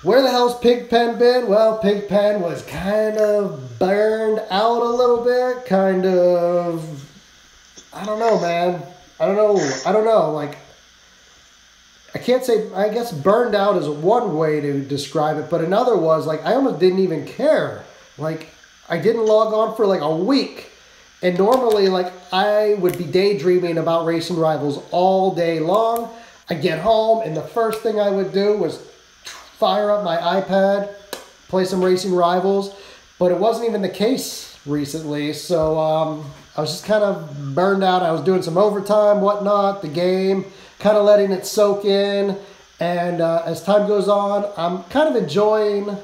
where the hell's Pigpen been? Well, Pigpen was kind of burned out a little bit. Kind of, I don't know, man. I don't know. Like, I can't say, I guess burned out is one way to describe it, but another was, like, I almost didn't even care. Like, I didn't log on for, like, a week. And normally, like, I would be daydreaming about Racing Rivals all day long. I'd get home, and the first thing I would do was fire up my iPad, play some Racing Rivals, but it wasn't even the case recently, so I was just kind of burned out. I was doing some overtime, whatnot, the game, kind of letting it soak in, and as time goes on, I'm kind of enjoying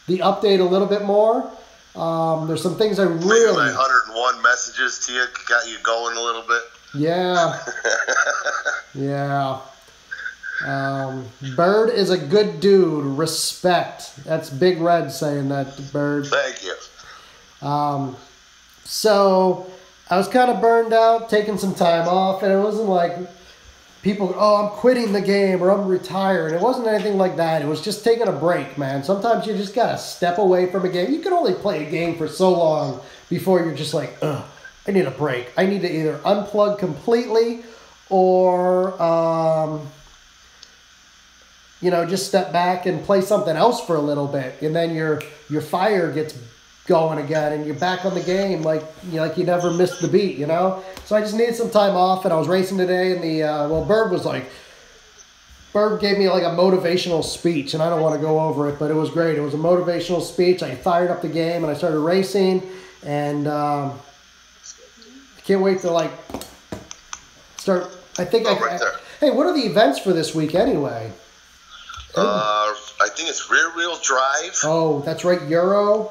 the update a little bit more. There's some things I really... My 101 messages to you got you going a little bit? Yeah. Yeah. Bird is a good dude. Respect. That's Big Red saying that to Bird. Thank you. So I was kind of burned out, taking some time off, and it wasn't like people, oh, I'm quitting the game or I'm retiring. It wasn't anything like that. It was just taking a break, man. Sometimes you just got to step away from a game. You can only play a game for so long before you're just like, ugh, I need a break. I need to either unplug completely or, just step back and play something else for a little bit. And then your fire gets going again and you're back on the game like you never missed the beat, So I just needed some time off, and I was racing today, and Bird gave me like a motivational speech, and I don't want to go over it, but it was great. It was a motivational speech. I fired up the game, and I started racing, and I can't wait to start. I think hey, what are the events for this week anyway? I think it's rear wheel drive. Oh, that's right, Euro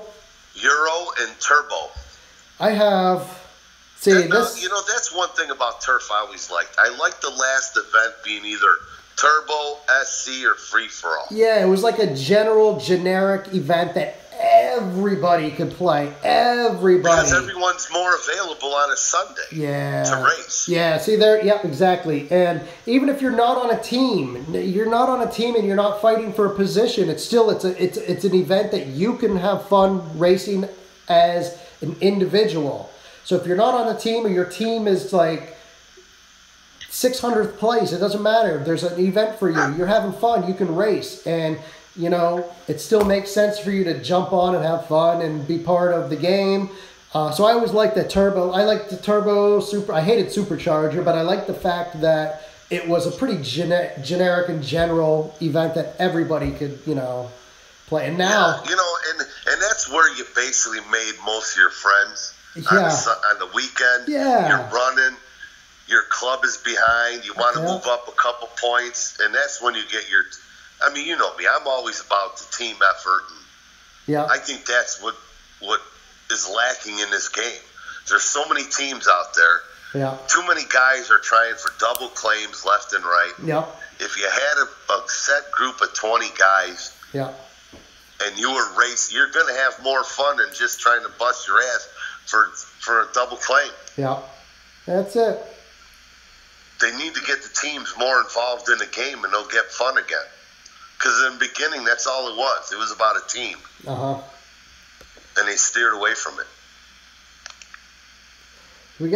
and Turbo. I have. That's one thing about turf I always liked. I liked the last event being either Turbo, SC, or free for all. Yeah, it was like a generic event that everybody could play. Everybody. Because everyone's more available on a Sunday. Yeah. To race. Yeah, see there, yeah, exactly. And even if you're not on a team and you're not fighting for a position, it's an event that you can have fun racing as an individual. So if you're not on a team or your team is like 600th place, it doesn't matter. There's an event for you. You're having fun. You can race. And, it still makes sense for you to jump on and have fun and be part of the game. So I always liked the Turbo. I liked the Turbo Super. I hated Supercharger, but I liked the fact that it was a pretty generic and general event that everybody could, play. And now... Yeah, and that's where you basically made most of your friends. Yeah. On the weekend. Yeah. You're running. Your club is behind. You want to move up a couple points, and that's when you get your. I mean, you know me. I'm always about the team effort. And I think that's what is lacking in this game. There's so many teams out there. Yeah. Too many guys are trying for double claims left and right. Yeah. If you had a set group of 20 guys. Yeah. And you were racing, you're going to have more fun than just trying to bust your ass for a double claim. Yeah. That's it. They need to get the teams more involved in the game, and they'll get fun again. Because in the beginning, that's all it was. It was about a team. Uh-huh. And they steered away from it. I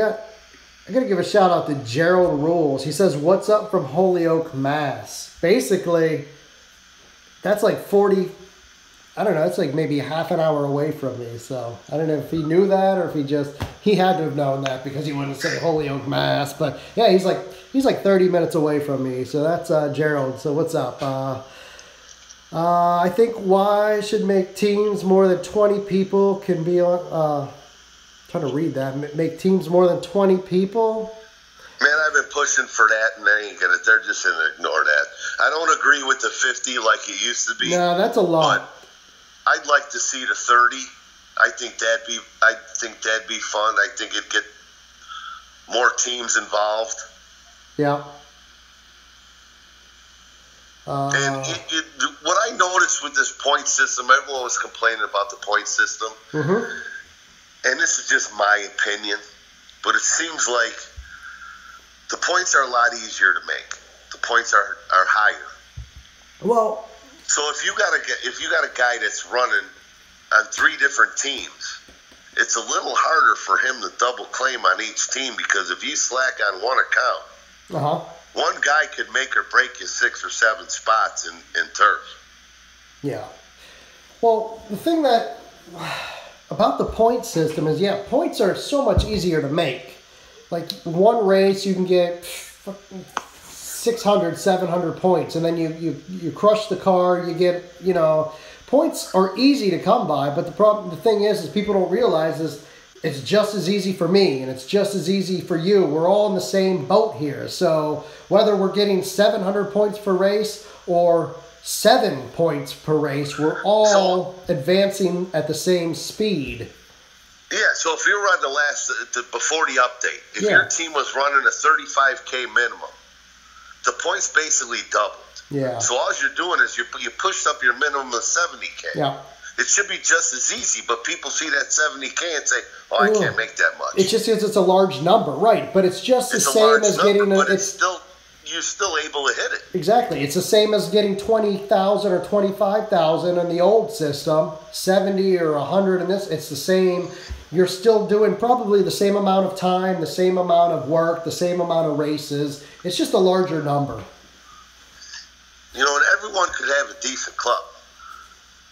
got to give a shout out to Gerald Rules. He says, "What's up from Holyoke, Mass?" Basically, that's like 40, I don't know, it's like maybe half an hour away from me. So I don't know if he knew that or if he had to have known that because he wouldn't say Holyoke, Mass. But yeah, he's like 30 minutes away from me. So that's Gerald. So what's up? I think Y should make teams more than 20 people can be on. Trying to read that. Make teams more than 20 people. Man, I've been pushing for that, and they're just going to ignore that. I don't agree with the 50 like it used to be. No, that's a lot. But I'd like to see the 30. I think that'd be fun. I think it'd get more teams involved. Yeah. And what I noticed with this point system, everyone was complaining about the point system. Mm-hmm. And this is just my opinion, but it seems like the points are a lot easier to make. The points are higher. Well, so if you got a guy that's running on 3 different teams, it's a little harder for him to double claim on each team because if you slack on one account, one guy could make or break you 6 or 7 spots in turf. Yeah. Well, the thing that about the point system is, points are so much easier to make. Like one race, you can get 600, 700 points, and then you crush the car. You get, points are easy to come by. But the thing is people don't realize is it's just as easy for me and it's just as easy for you. We're all in the same boat here. So whether we're getting 700 points per race or 7 points per race, we're all advancing at the same speed. Yeah, so if you run before the update, if your team was running a 35K minimum, the points basically doubled. Yeah. So all you're doing is you pushed up your minimum to 70K. Yeah. It should be just as easy, but people see that 70K and say, I can't make that much. It's just because it's a large number, right? But it's just the same as getting you're still able to hit it. Exactly. It's the same as getting 20,000 or 25,000 in the old system, 70 or 100 in this. It's the same. you're still doing probably the same amount of time, the same amount of work, the same amount of races. It's just a larger number. You know, and everyone could have a decent club.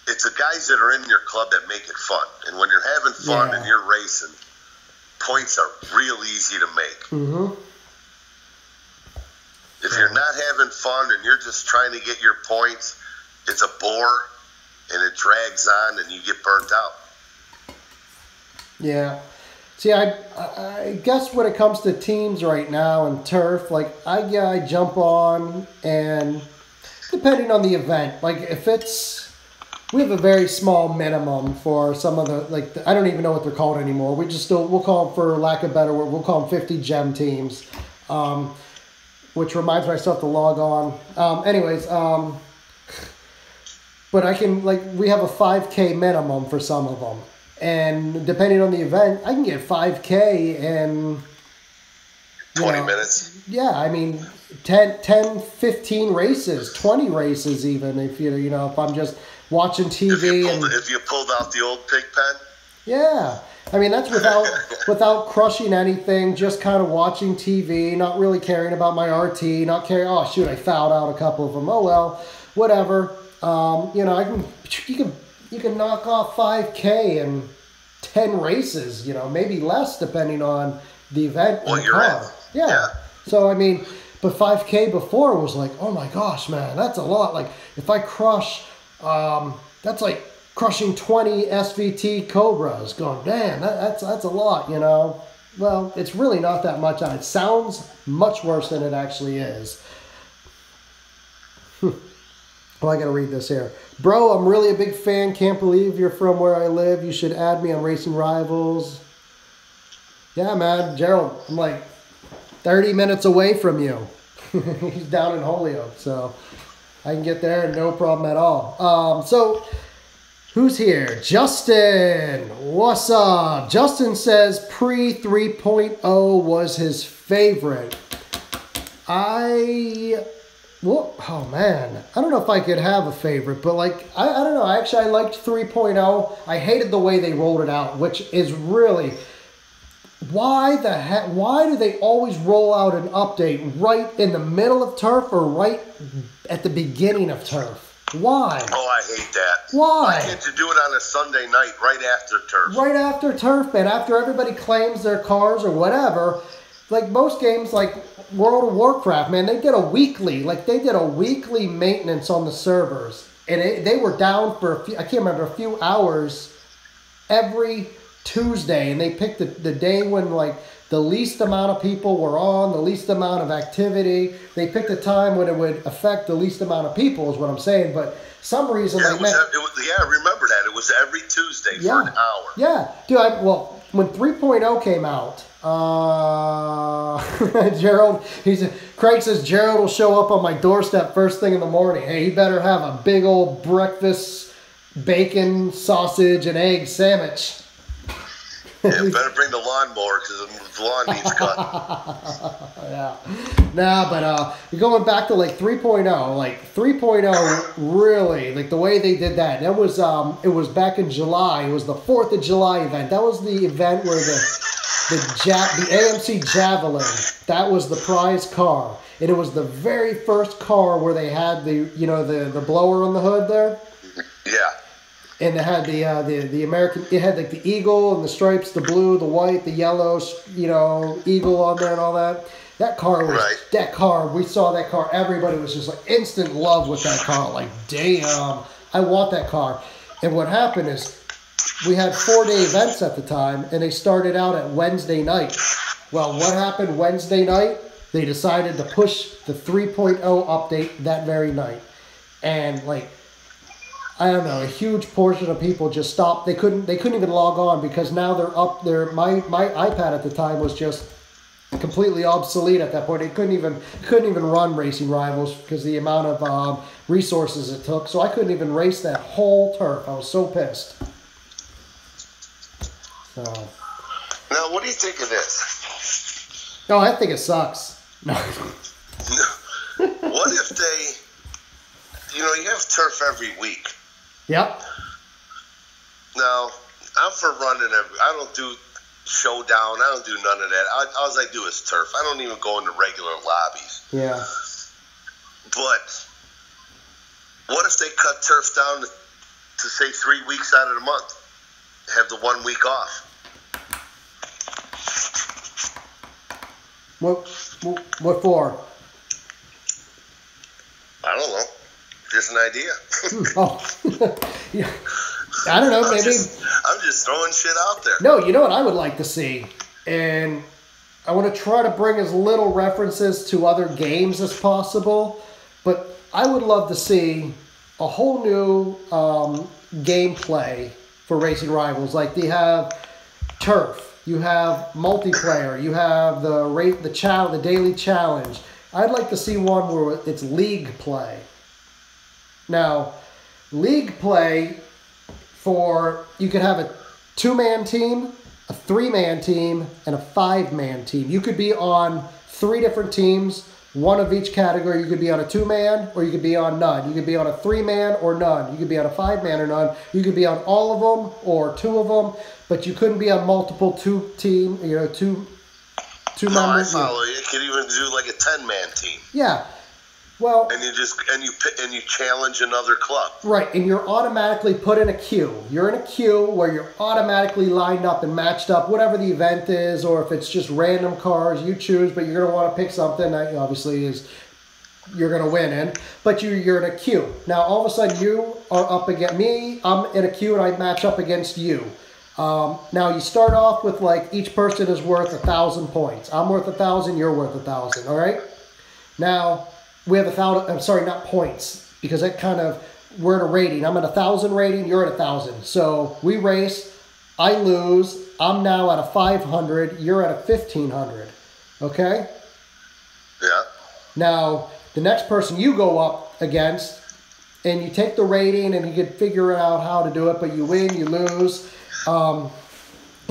It's the guys that are in your club that make it fun. And when you're having fun and you're racing, points are real easy to make. Mm-hmm. If you're not having fun and you're just trying to get your points, it's a bore and it drags on and you get burnt out. Yeah. See, I guess when it comes to teams right now and turf, like, I jump on, and depending on the event, like, if it's, we have a very small minimum for some of the, like, I don't even know what they're called anymore. We'll call them, for lack of better word, we'll call them 50 gem teams, which reminds myself to log on. But I can, like, we have a 5K minimum for some of them. And depending on the event, I can get 5K in 20 minutes. Yeah, I mean, 10, 15 races, 20 races even, if if I'm just watching TV. If you pulled out the old Pigpen? Yeah. I mean, that's without crushing anything, just kind of watching TV, not really caring about my RT, not caring, oh, shoot, I fouled out a couple of them. Oh, well, whatever. You can knock off 5K in 10 races, maybe less depending on the event and the car. Yeah. So, I mean, but 5K before was like, oh my gosh, man, that's a lot. Like, if I crush, that's like crushing 20 SVT Cobras. Going, damn, that's a lot, Well, it's really not that much. It sounds much worse than it actually is. Well, I got to read this here. Bro, I'm really a big fan. Can't believe you're from where I live. You should add me on Racing Rivals. Yeah, man. Gerald, I'm like 30 minutes away from you. He's down in Holyoke, so I can get there, no problem at all. So, who's here? Justin. What's up? Justin says pre 3.0 was his favorite. Oh man, I don't know if I could have a favorite, but like, I don't know. Actually, I liked 3.0. I hated the way they rolled it out, which is really, why do they always roll out an update right in the middle of turf or right at the beginning of turf? Why? Oh, I hate that. Why? Why can't you do it on a Sunday night right after turf? Right after turf, man. After everybody claims their cars or whatever. Like most games, like World of Warcraft, man, they did a weekly maintenance on the servers. And they were down for a few hours every Tuesday. And they picked the day when, like, the least amount of people were on, the least amount of activity. They picked a time when it would affect the least amount of people, is what I'm saying. But some reason, I remember that. It was every Tuesday for an hour. Yeah. Dude, when 3.0 came out, Craig says Gerald will show up on my doorstep first thing in the morning. Hey, he better have a big old breakfast bacon, sausage, and egg sandwich. Yeah, better bring the lawnmower because the lawn needs cut. Yeah. Nah, but going back to like 3.0, like 3.0 really, like the way they did that, it was back in July. It was the 4th of July event. That was the event where the AMC Javelin, that was the prize car. And it was the very first car where they had the blower on the hood there. Yeah. And it had the American, it had like the eagle and the stripes, the blue, the white, the yellow, eagle on there and all that. That car we saw that car, everybody was just like instant love with that car. Like, damn, I want that car. And what happened is, we had 4-day events at the time, and they started out at Wednesday night. Well, what happened Wednesday night? They decided to push the 3.0 update that very night. And, like, I don't know, a huge portion of people just stopped. They couldn't even log on because now they're up there. My iPad at the time was just completely obsolete at that point. It couldn't even run Racing Rivals because the amount of resources it took. So I couldn't even race that whole turf. I was so pissed. So. Now, what do you think of this? No, I think it sucks. No. What if you have turf every week? Yep. Now, I'm for running. I don't do showdown. I don't do none of that. All I do is turf. I don't even go into regular lobbies. Yeah. But what if they cut turf down to say 3 weeks out of the month? Have the 1 week off. What for? I don't know. Just an idea. Yeah. I don't know. Maybe I'm just throwing shit out there. No, you know what I would like to see, and I want to try to bring as little references to other games as possible. But I would love to see a whole new gameplay for Racing Rivals. Like they have turf, you have multiplayer, you have the daily challenge. I'd like to see one where it's league play. Now, league play you could have a 2-man team, a 3-man team, and a 5-man team. You could be on 3 different teams, one of each category. You could be on a 2-man or you could be on none. You could be on a 3-man or none. You could be on a 5-man or none. You could be on all of them or 2 of them, but you couldn't be on multiple two members. No, I follow you. You could even do like a 10-man team. Yeah. Well, and you challenge another club. Right, and you're automatically put in a queue. You're in a queue where you're automatically lined up and matched up, whatever the event is, or if it's just random cars, you choose, but you're going to want to pick something that obviously is you're going to win in. But you're in a queue. Now, all of a sudden, you are up against me. I'm in a queue, and I match up against you. Now, you start off with, like, each person is worth 1,000 points. I'm worth 1,000, you're worth 1,000, all right? Now, we have 1,000, I'm sorry, not points, because that we're at a rating. I'm at 1,000 rating, you're at 1,000. So we race, I lose, I'm now at a 500, you're at a 1,500, okay? Yeah. Now, the next person you go up against, and you take the rating, and you can figure out how to do it, but you win, you lose, and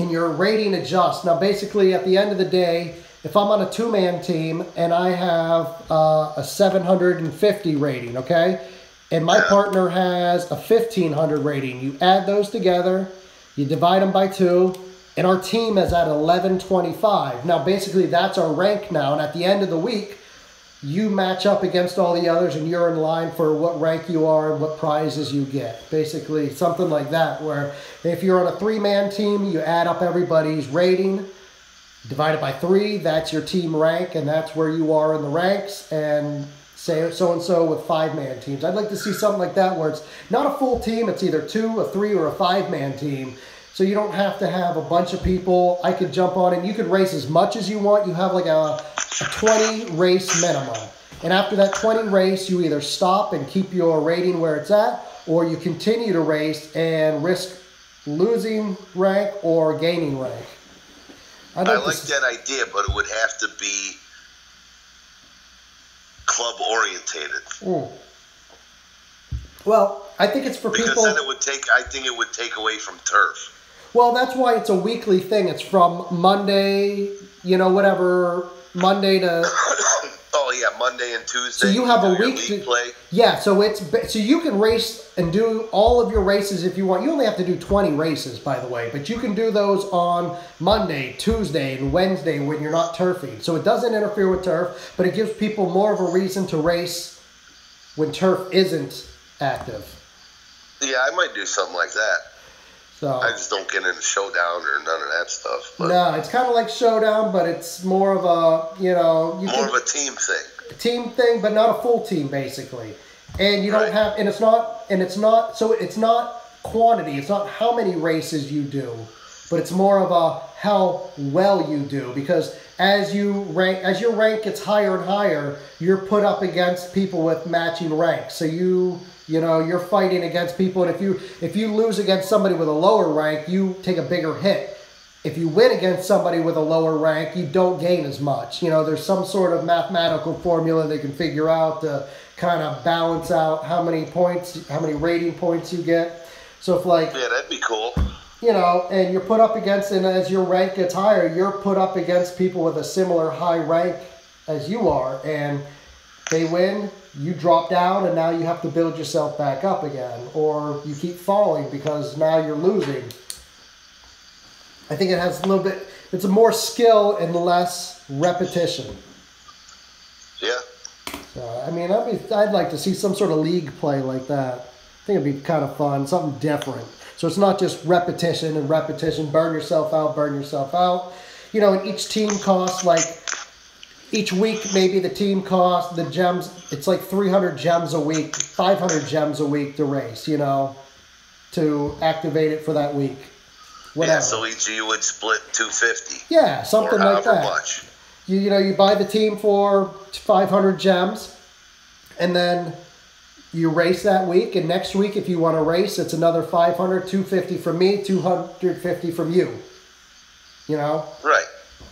your rating adjusts. Now, basically, at the end of the day, if I'm on a 2-man team and I have a 750 rating, okay, and my partner has a 1,500 rating, you add those together, you divide them by 2, and our team is at 1125. Now, basically, that's our rank now, and at the end of the week, you match up against all the others, and you're in line for what rank you are and what prizes you get. Basically, something like that, where if you're on a 3-man team, you add up everybody's rating, divided by 3, that's your team rank, and that's where you are in the ranks, and say so-and-so with 5-man teams. I'd like to see something like that where it's not a full team, it's either 2, a 3, or a 5-man team. So you don't have to have a bunch of people. I could jump on and you could race as much as you want. You have like a 20 race minimum. And after that 20 race, you either stop and keep your rating where it's at, or you continue to race and risk losing rank or gaining rank. I like that idea, but it would have to be club orientated. Well, I think it's for people. Because then I think it would take away from turf. Well, that's why it's a weekly thing. It's from Monday, Monday to. Oh yeah, Monday and Tuesday. So you have a week to play. Yeah, so you can race and do all of your races if you want. You only have to do 20 races, by the way, but you can do those on Monday, Tuesday, and Wednesday when you're not turfing. So it doesn't interfere with turf, but it gives people more of a reason to race when turf isn't active. Yeah, I might do something like that. So I just don't get into showdown or none of that stuff. But no, it's kind of like showdown, but it's more of a more of a team thing. A team thing, but not a full team, basically. And you don't have, and it's not quantity. It's not how many races you do, but it's more of a how well you do. Because as your rank gets higher and higher, you're put up against people with matching ranks. So you're fighting against people, and if you lose against somebody with a lower rank, you take a bigger hit. If you win against somebody with a lower rank, you don't gain as much. There's some sort of mathematical formula they can figure out to kind of balance out how many rating points you get. So if yeah, that'd be cool. And you're put up against, and as your rank gets higher, you're put up against people with a similar high rank as you are, and they win, you drop down, and now you have to build yourself back up again, or you keep falling because now you're losing. I think it has a little bit. It's a more skill and less repetition. Yeah. So, I mean, I'd like to see some sort of league play like that. I think it'd be kind of fun, something different. So it's not just repetition and repetition, burn yourself out, burn yourself out. You know, and each team costs like, each week maybe the team costs, the gems, it's like 300 gems a week, 500 gems a week to race, you know, to activate it for that week. Whatever. Yeah, so each of you would split 250. Yeah, something like that. Much. You know, you buy the team for 500 gems, and then you race that week. And next week, if you want to race, it's another 500, 250 from me, 250 from you. You know? Right.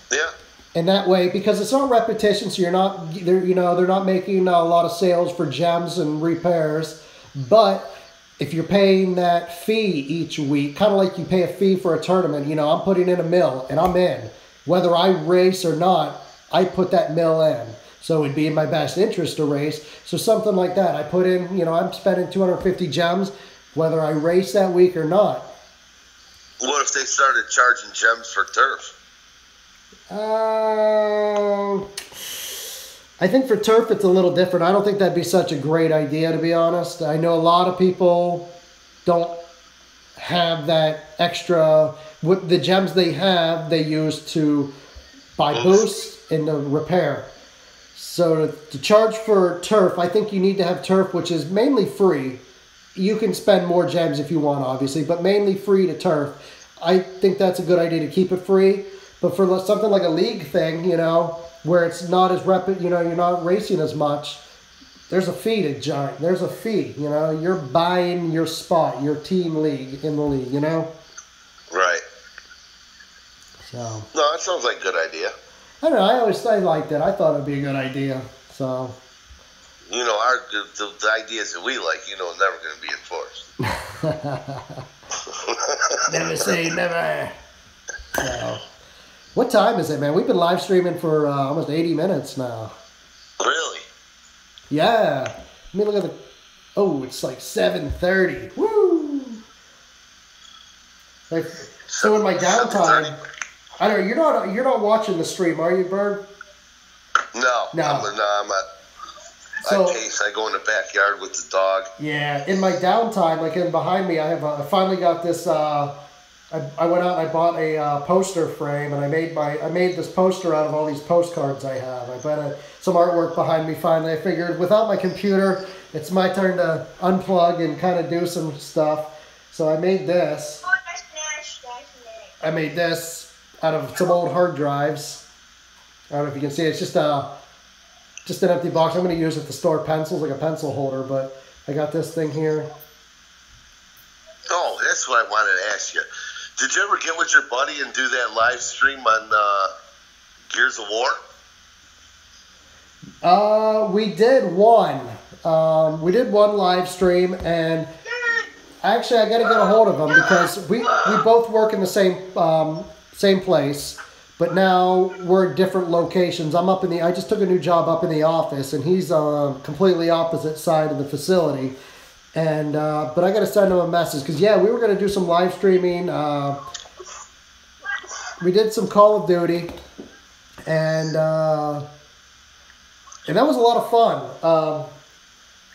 Yeah. And that way, because it's not repetition, so they're not making a lot of sales for gems and repairs. But if you're paying that fee each week, kind of like you pay a fee for a tournament, you know, I'm putting in a mill and I'm in. Whether I race or not, I put that mill in. So it'd be in my best interest to race. So something like that. I put in, you know, I'm spending 250 gems, whether I race that week or not. What if they started charging gems for turf? I think for turf it's a little different. I don't think that'd be such a great idea, to be honest. I know a lot of people don't have that extra. What the gems they have, they use to buy boosts and to repair. So to charge for turf, I think you need to have turf, which is mainly free. You can spend more gems if you want, obviously, but mainly free to turf. I think that's a good idea to keep it free. But for something like a league thing, you know, where it's not as you know, you're not racing as much, there's a fee to join. There's a fee, you know. You're buying your spot, your team league in the league, you know. Right. So. No, that sounds like a good idea. I don't know. I liked it. I thought it'd be a good idea. So. You know, the ideas that we like, you know, never going to be enforced. Never say never. So. What time is it, man? We've been live streaming for almost 80 minutes now. Really? Yeah. Let me look at the... Oh, it's like 7:30. Woo! Like, so in my downtime... I don't know, you're not watching the stream, are you, Bird? No. I'm at... So, I pace. I go in the backyard with the dog. Yeah. In my downtime, like in behind me, I finally got this... I went out and I bought a poster frame, and I made this poster out of all these postcards I have. I bought some artwork behind me finally. I figured without my computer, it's my turn to unplug and kind of do some stuff. So I made this. I made this out of some old hard drives. I don't know if you can see it. It's just an empty box. I'm going to use it to store pencils, like a pencil holder, but I got this thing here. Oh, that's what I wanted to ask you. Did you ever get with your buddy and do that live stream on Gears of War? We did one. We did one live stream, and actually I got to get a hold of him because we both work in the same place, but now we're at different locations. I just took a new job up in the office, and he's on completely opposite side of the facility. And but I got to send him a message because we were going to do some live streaming. We did some Call of Duty, and that was a lot of fun.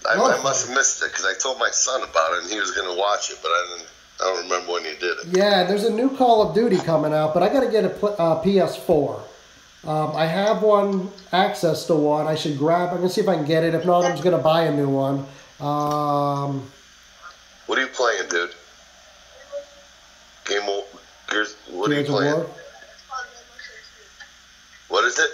I must have missed it because I told my son about it and he was going to watch it, but I don't remember when he did it. Yeah, there's a new Call of Duty coming out, but I got to get a PS4. I have access to one. I should grab. I'm going to see if I can get it. If not, I'm just going to buy a new one. What are you playing, dude? Gears. What are you playing? War? What is it?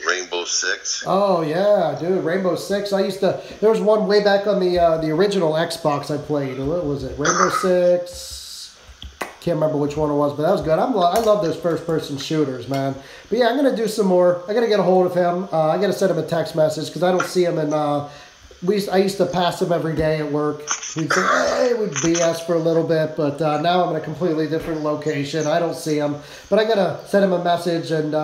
Rainbow Six. Oh yeah, dude, Rainbow Six. There was one way back on the original Xbox I played. What was it? Rainbow Six. Can't remember which one it was, but that was good. I love those first-person shooters, man. But yeah, I'm gonna do some more. I gotta get a hold of him. I gotta send him a text message because I don't see him in. I used to pass him every day at work. We'd say, hey, we'd BS for a little bit, but now I'm in a completely different location. I don't see him, but I gotta send him a message and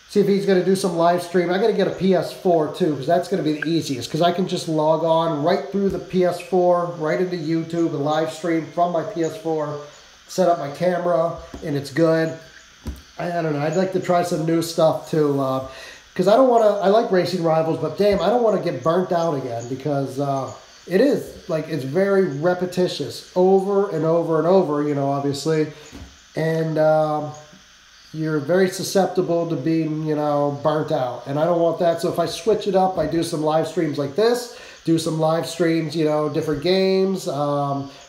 see if he's gonna do some live stream. I gotta get a PS4 too, because that's gonna be the easiest. Because I can just log on right through the PS4, right into YouTube and live stream from my PS4. set up my camera, and it's good. I don't know. I'd like to try some new stuff too, because I don't want to. I like Racing Rivals, but damn, I don't want to get burnt out again because it is like it's very repetitious, over and over and over. You know, obviously, and you're very susceptible to being, you know, burnt out, and I don't want that. So if I switch it up, I do some live streams like this, do some live streams, you know, different games,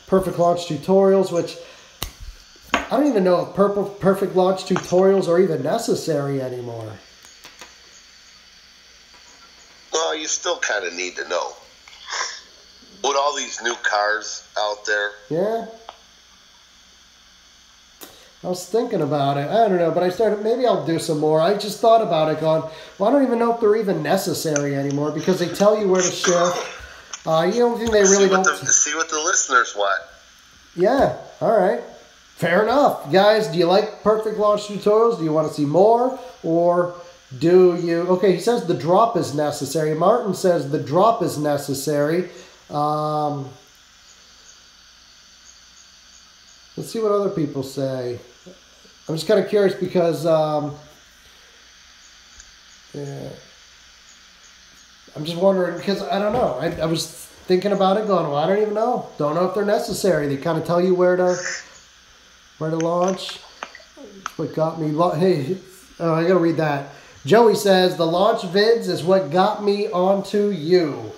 perfect launch tutorials, which I don't even know if perfect launch tutorials are even necessary anymore. Well, you still kind of need to know. With all these new cars out there. Yeah. I was thinking about it. I don't know, but I started, maybe I'll do some more. I just thought about it going, well, I don't even know if they're even necessary anymore because they tell you where to shift. You don't think they really don't... See what the listeners want. Yeah, all right. Fair enough. Guys, do you like perfect launch tutorials? Do you want to see more? Or do you... Okay, he says the drop is necessary. Martin says the drop is necessary. Let's see what other people say. I'm just kind of curious because... yeah. I'm just wondering because I don't know. I was thinking about it going, well, I don't even know. Don't know if they're necessary. They kind of tell you where to launch. What got me... Hey, oh, I got to read that. Joey says, the launch vids is what got me onto you.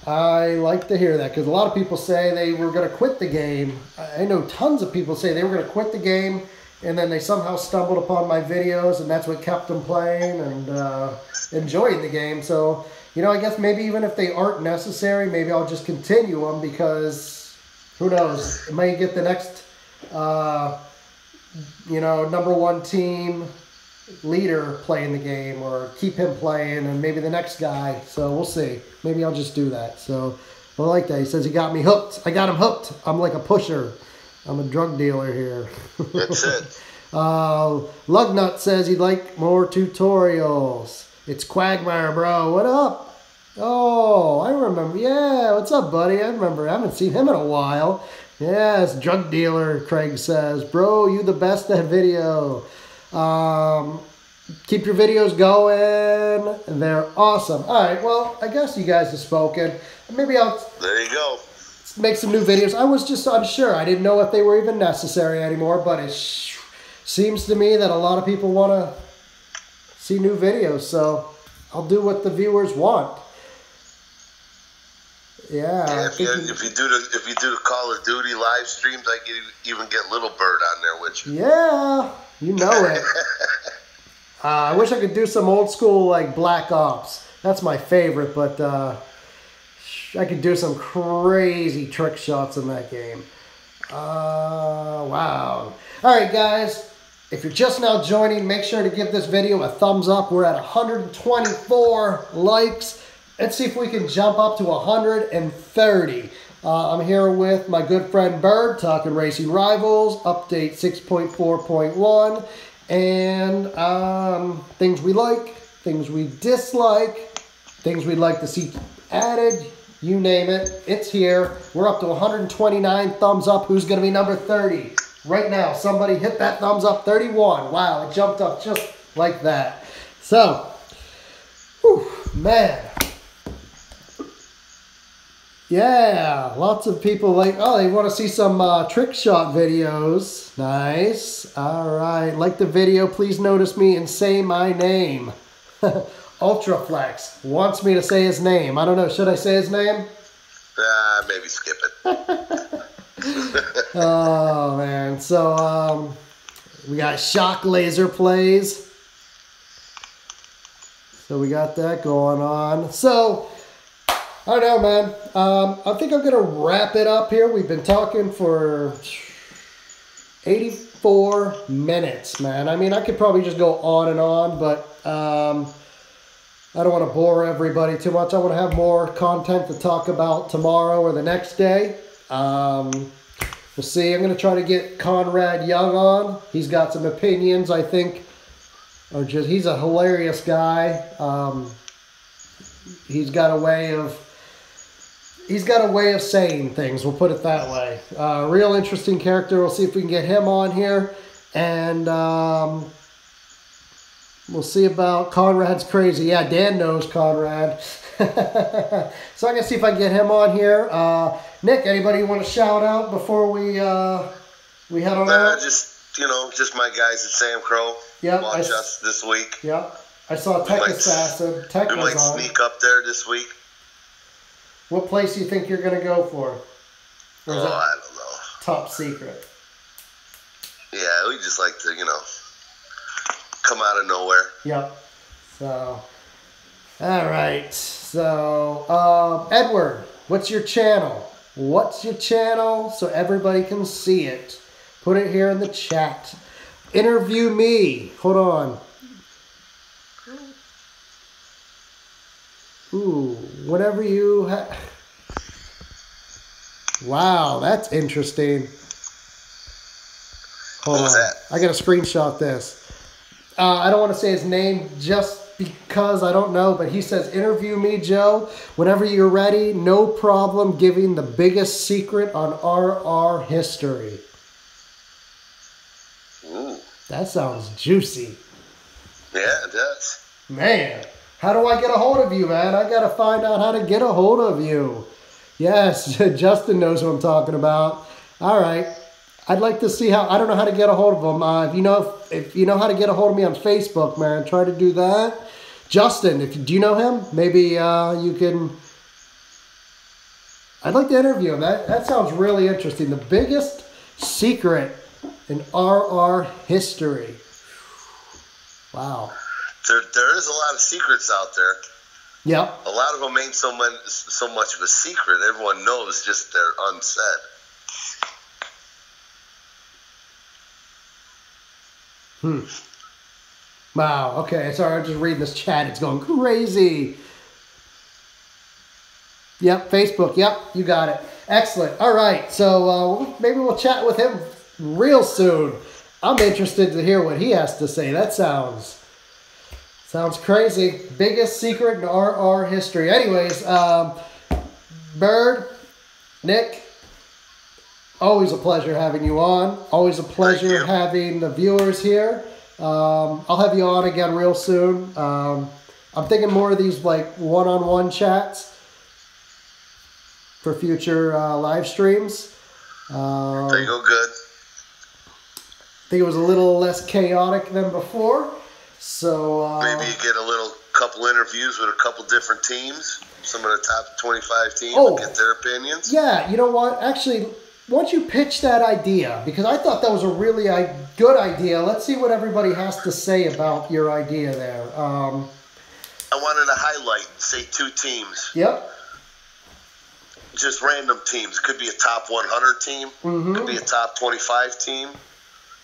I like to hear that because a lot of people say they were going to quit the game. I know tons of people say they were going to quit the game and then they somehow stumbled upon my videos and that's what kept them playing and enjoying the game. So, you know, I guess maybe even if they aren't necessary, maybe I'll just continue them because who knows, it might get the next, you know, #1 team leader playing the game or keep him playing and maybe the next guy. So we'll see. Maybe I'll just do that. So I like that. He says he got me hooked. I got him hooked. I'm like a pusher. I'm a drug dealer here. That's it. Lugnut says he'd like more tutorials. It's Quagmire, bro. What up? Oh, I remember. Yeah, what's up, buddy? I remember. I haven't seen him in a while. Yes, drug dealer, Craig says. Bro, you the best at video. Keep your videos going. They're awesome. All right, well, I guess you guys have spoken. Maybe I'll... There you go. Make some new videos. I was just unsure. I didn't know if they were even necessary anymore, but it seems to me that a lot of people want to see new videos, so I'll do what the viewers want. Yeah. If you do the Call of Duty live streams, I can even get Little Bird on there with you. Yeah, you know it. I wish I could do some old school like Black Ops. That's my favorite, but I could do some crazy trick shots in that game. Wow. All right, guys. If you're just now joining, make sure to give this video a thumbs up. We're at 124 likes. Let's see if we can jump up to 130. I'm here with my good friend Bird, talking Racing Rivals, update 6.4.1, and things we like, things we dislike, things we'd like to see added. You name it, it's here. We're up to 129 thumbs up. Who's going to be number 30? Right now, somebody hit that thumbs up. 31. Wow, it jumped up just like that. So, whew, man. Yeah, lots of people like, oh, they want to see some trick shot videos. Nice. All right, like the video, please notice me and say my name. Ultraflex wants me to say his name. I don't know. Should I say his name? Maybe skip it. Oh, man. So, we got Shock Laser Plays. So, we got that going on. So, I don't know, man. I think I'm going to wrap it up here. We've been talking for 84 minutes, man. I mean, I could probably just go on, but I don't want to bore everybody too much. I want to have more content to talk about tomorrow or the next day. We'll see. I'm going to try to get Conrad Young on. He's got some opinions, I think. He's a hilarious guy. He's got a way of He's got a way of saying things, we'll put it that way. Real interesting character. We'll see if we can get him on here. And we'll see about Conrad's Crazy. Yeah, Dan knows Conrad. So I'm going to see if I can get him on here. Nick, anybody you want to shout out before we head on out? Just my guys at Sam Crow. Yep, Watch us this week. Yep. I saw Tech Assassin. Tech we might on. Sneak up there this week. What place do you think you're going to go for? Or is I don't know. Top secret? Yeah, we just like to, come out of nowhere. Yep. So, all right. So, Edward, what's your channel? What's your channel so everybody can see it? Put it here in the chat. Interview me. Hold on. Ooh, whatever you have. Wow, that's interesting. Hold on. That? I gotta screenshot this. I don't want to say his name just because I don't know, but he says, interview me, Joe. Whenever you're ready, no problem giving the biggest secret on RR history. Ooh. That sounds juicy. Yeah, it does. Man, how do I get a hold of you, man? I got to find out how to get a hold of you. Yes, Justin knows what I'm talking about. All right. I'd like to see how, I don't know how to get a hold of him. If you know how to get a hold of me on Facebook, man, try to do that. Justin, do you know him? Maybe you can, I'd like to interview him. That sounds really interesting. The biggest secret in RR history. Wow. There is a lot of secrets out there. Yep. A lot of them ain't so much of a secret. Everyone knows, just they're unsaid. Wow. Okay. Sorry, I'm just reading this chat. It's going crazy. Yep. Facebook. Yep. You got it. Excellent. All right. So maybe we'll chat with him real soon. I'm interested to hear what he has to say. That sounds crazy. Biggest secret in RR history. Anyways, Bird, Nick, always a pleasure having you on. Always a pleasure having the viewers here. I'll have you on again real soon. I'm thinking more of these like one-on-one chats for future live streams. There you go, good. I think it was a little less chaotic than before. So maybe you get a couple interviews with a couple different teams, some of the top 25 teams, and get their opinions. Yeah, you know what? Actually, why don't you pitch that idea? Because I thought that was a really good idea. Let's see what everybody has to say about your idea there. I wanted to highlight, say, 2 teams. Yep. Just random teams. It could be a top 100 team. Mm-hmm. Could be a top 25 team.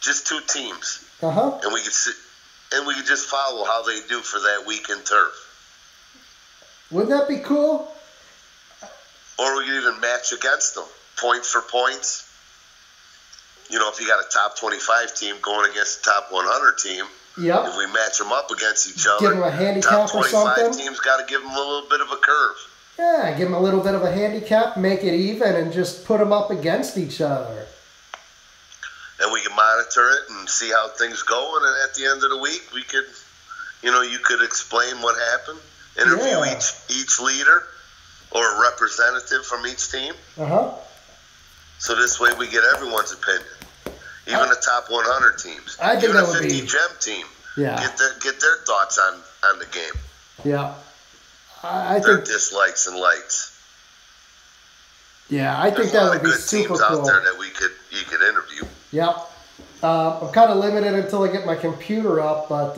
Just 2 teams. Uh-huh. And we could just follow how they do for that week in turf. Wouldn't that be cool? Or we could even match against them. Points for points. If you got a top 25 team going against a top 100 team, yep. If we match them up against each other, give them a handicap top 25 or something. Teams got to give them a little bit of a curve. Yeah, give them a little bit of a handicap, make it even, and just put them up against each other. And we can monitor it and see how things go. And at the end of the week, we could, you could explain what happened, interview each leader or a representative from each team. Uh-huh. So this way we get everyone's opinion, even the top 100 teams. I think even that a would 50 be, gem team. Yeah. Get their thoughts on the game. Yeah. I their think dislikes and likes. Yeah, I think that would be super cool. There's a lot of good teams out there that you could interview. Yep. I'm kind of limited until I get my computer up, but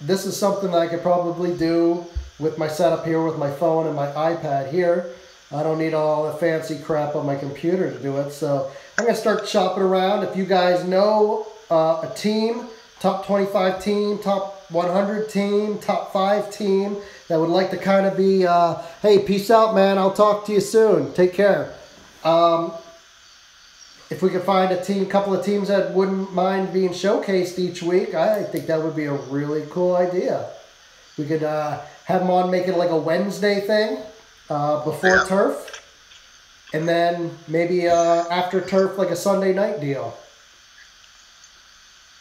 this is something that I could probably do with my setup here with my phone and my iPad here. I don't need all the fancy crap on my computer to do it, so I'm going to start shopping around. If you guys know a team, top 25 team, top 100 team, top 5 team, that would like to kind of be, hey, peace out, man. I'll talk to you soon. Take care. If we could find a couple of teams that wouldn't mind being showcased each week, I think that would be a really cool idea. We could have them on, make it like a Wednesday thing before turf. And then maybe after turf, like a Sunday night deal.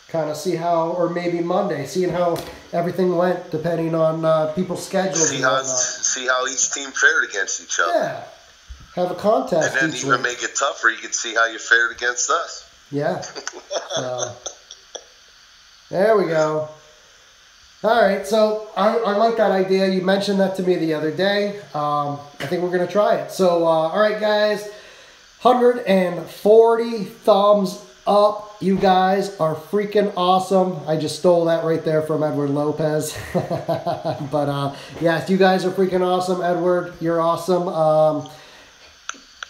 Kind of see how, or maybe Monday, seeing how everything went, depending on people's schedules. See how each team fared against each other. Yeah. Have a contest. And then even make it tougher, you can see how you fared against us. Yeah. There we go. All right, so I like that idea. You mentioned that to me the other day. I think we're going to try it. So, all right, guys, 140 thumbs up. You guys are freaking awesome. I just stole that right there from Edward Lopez. But, yes, you guys are freaking awesome. Edward, you're awesome.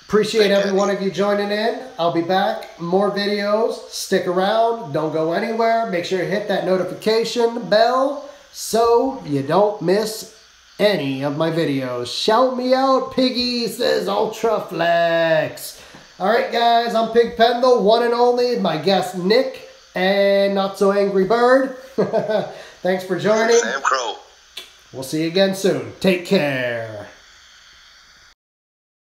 Appreciate every one of you joining in. I'll be back. More videos. Stick around. Don't go anywhere. Make sure you hit that notification bell so you don't miss any of my videos. Shout me out, Piggy, says Ultraflex. All right, guys. I'm Pigpen, the one and only. My guest, Nick, and Not So Angry Bird. Thanks for joining. Sam Crow. We'll see you again soon. Take care.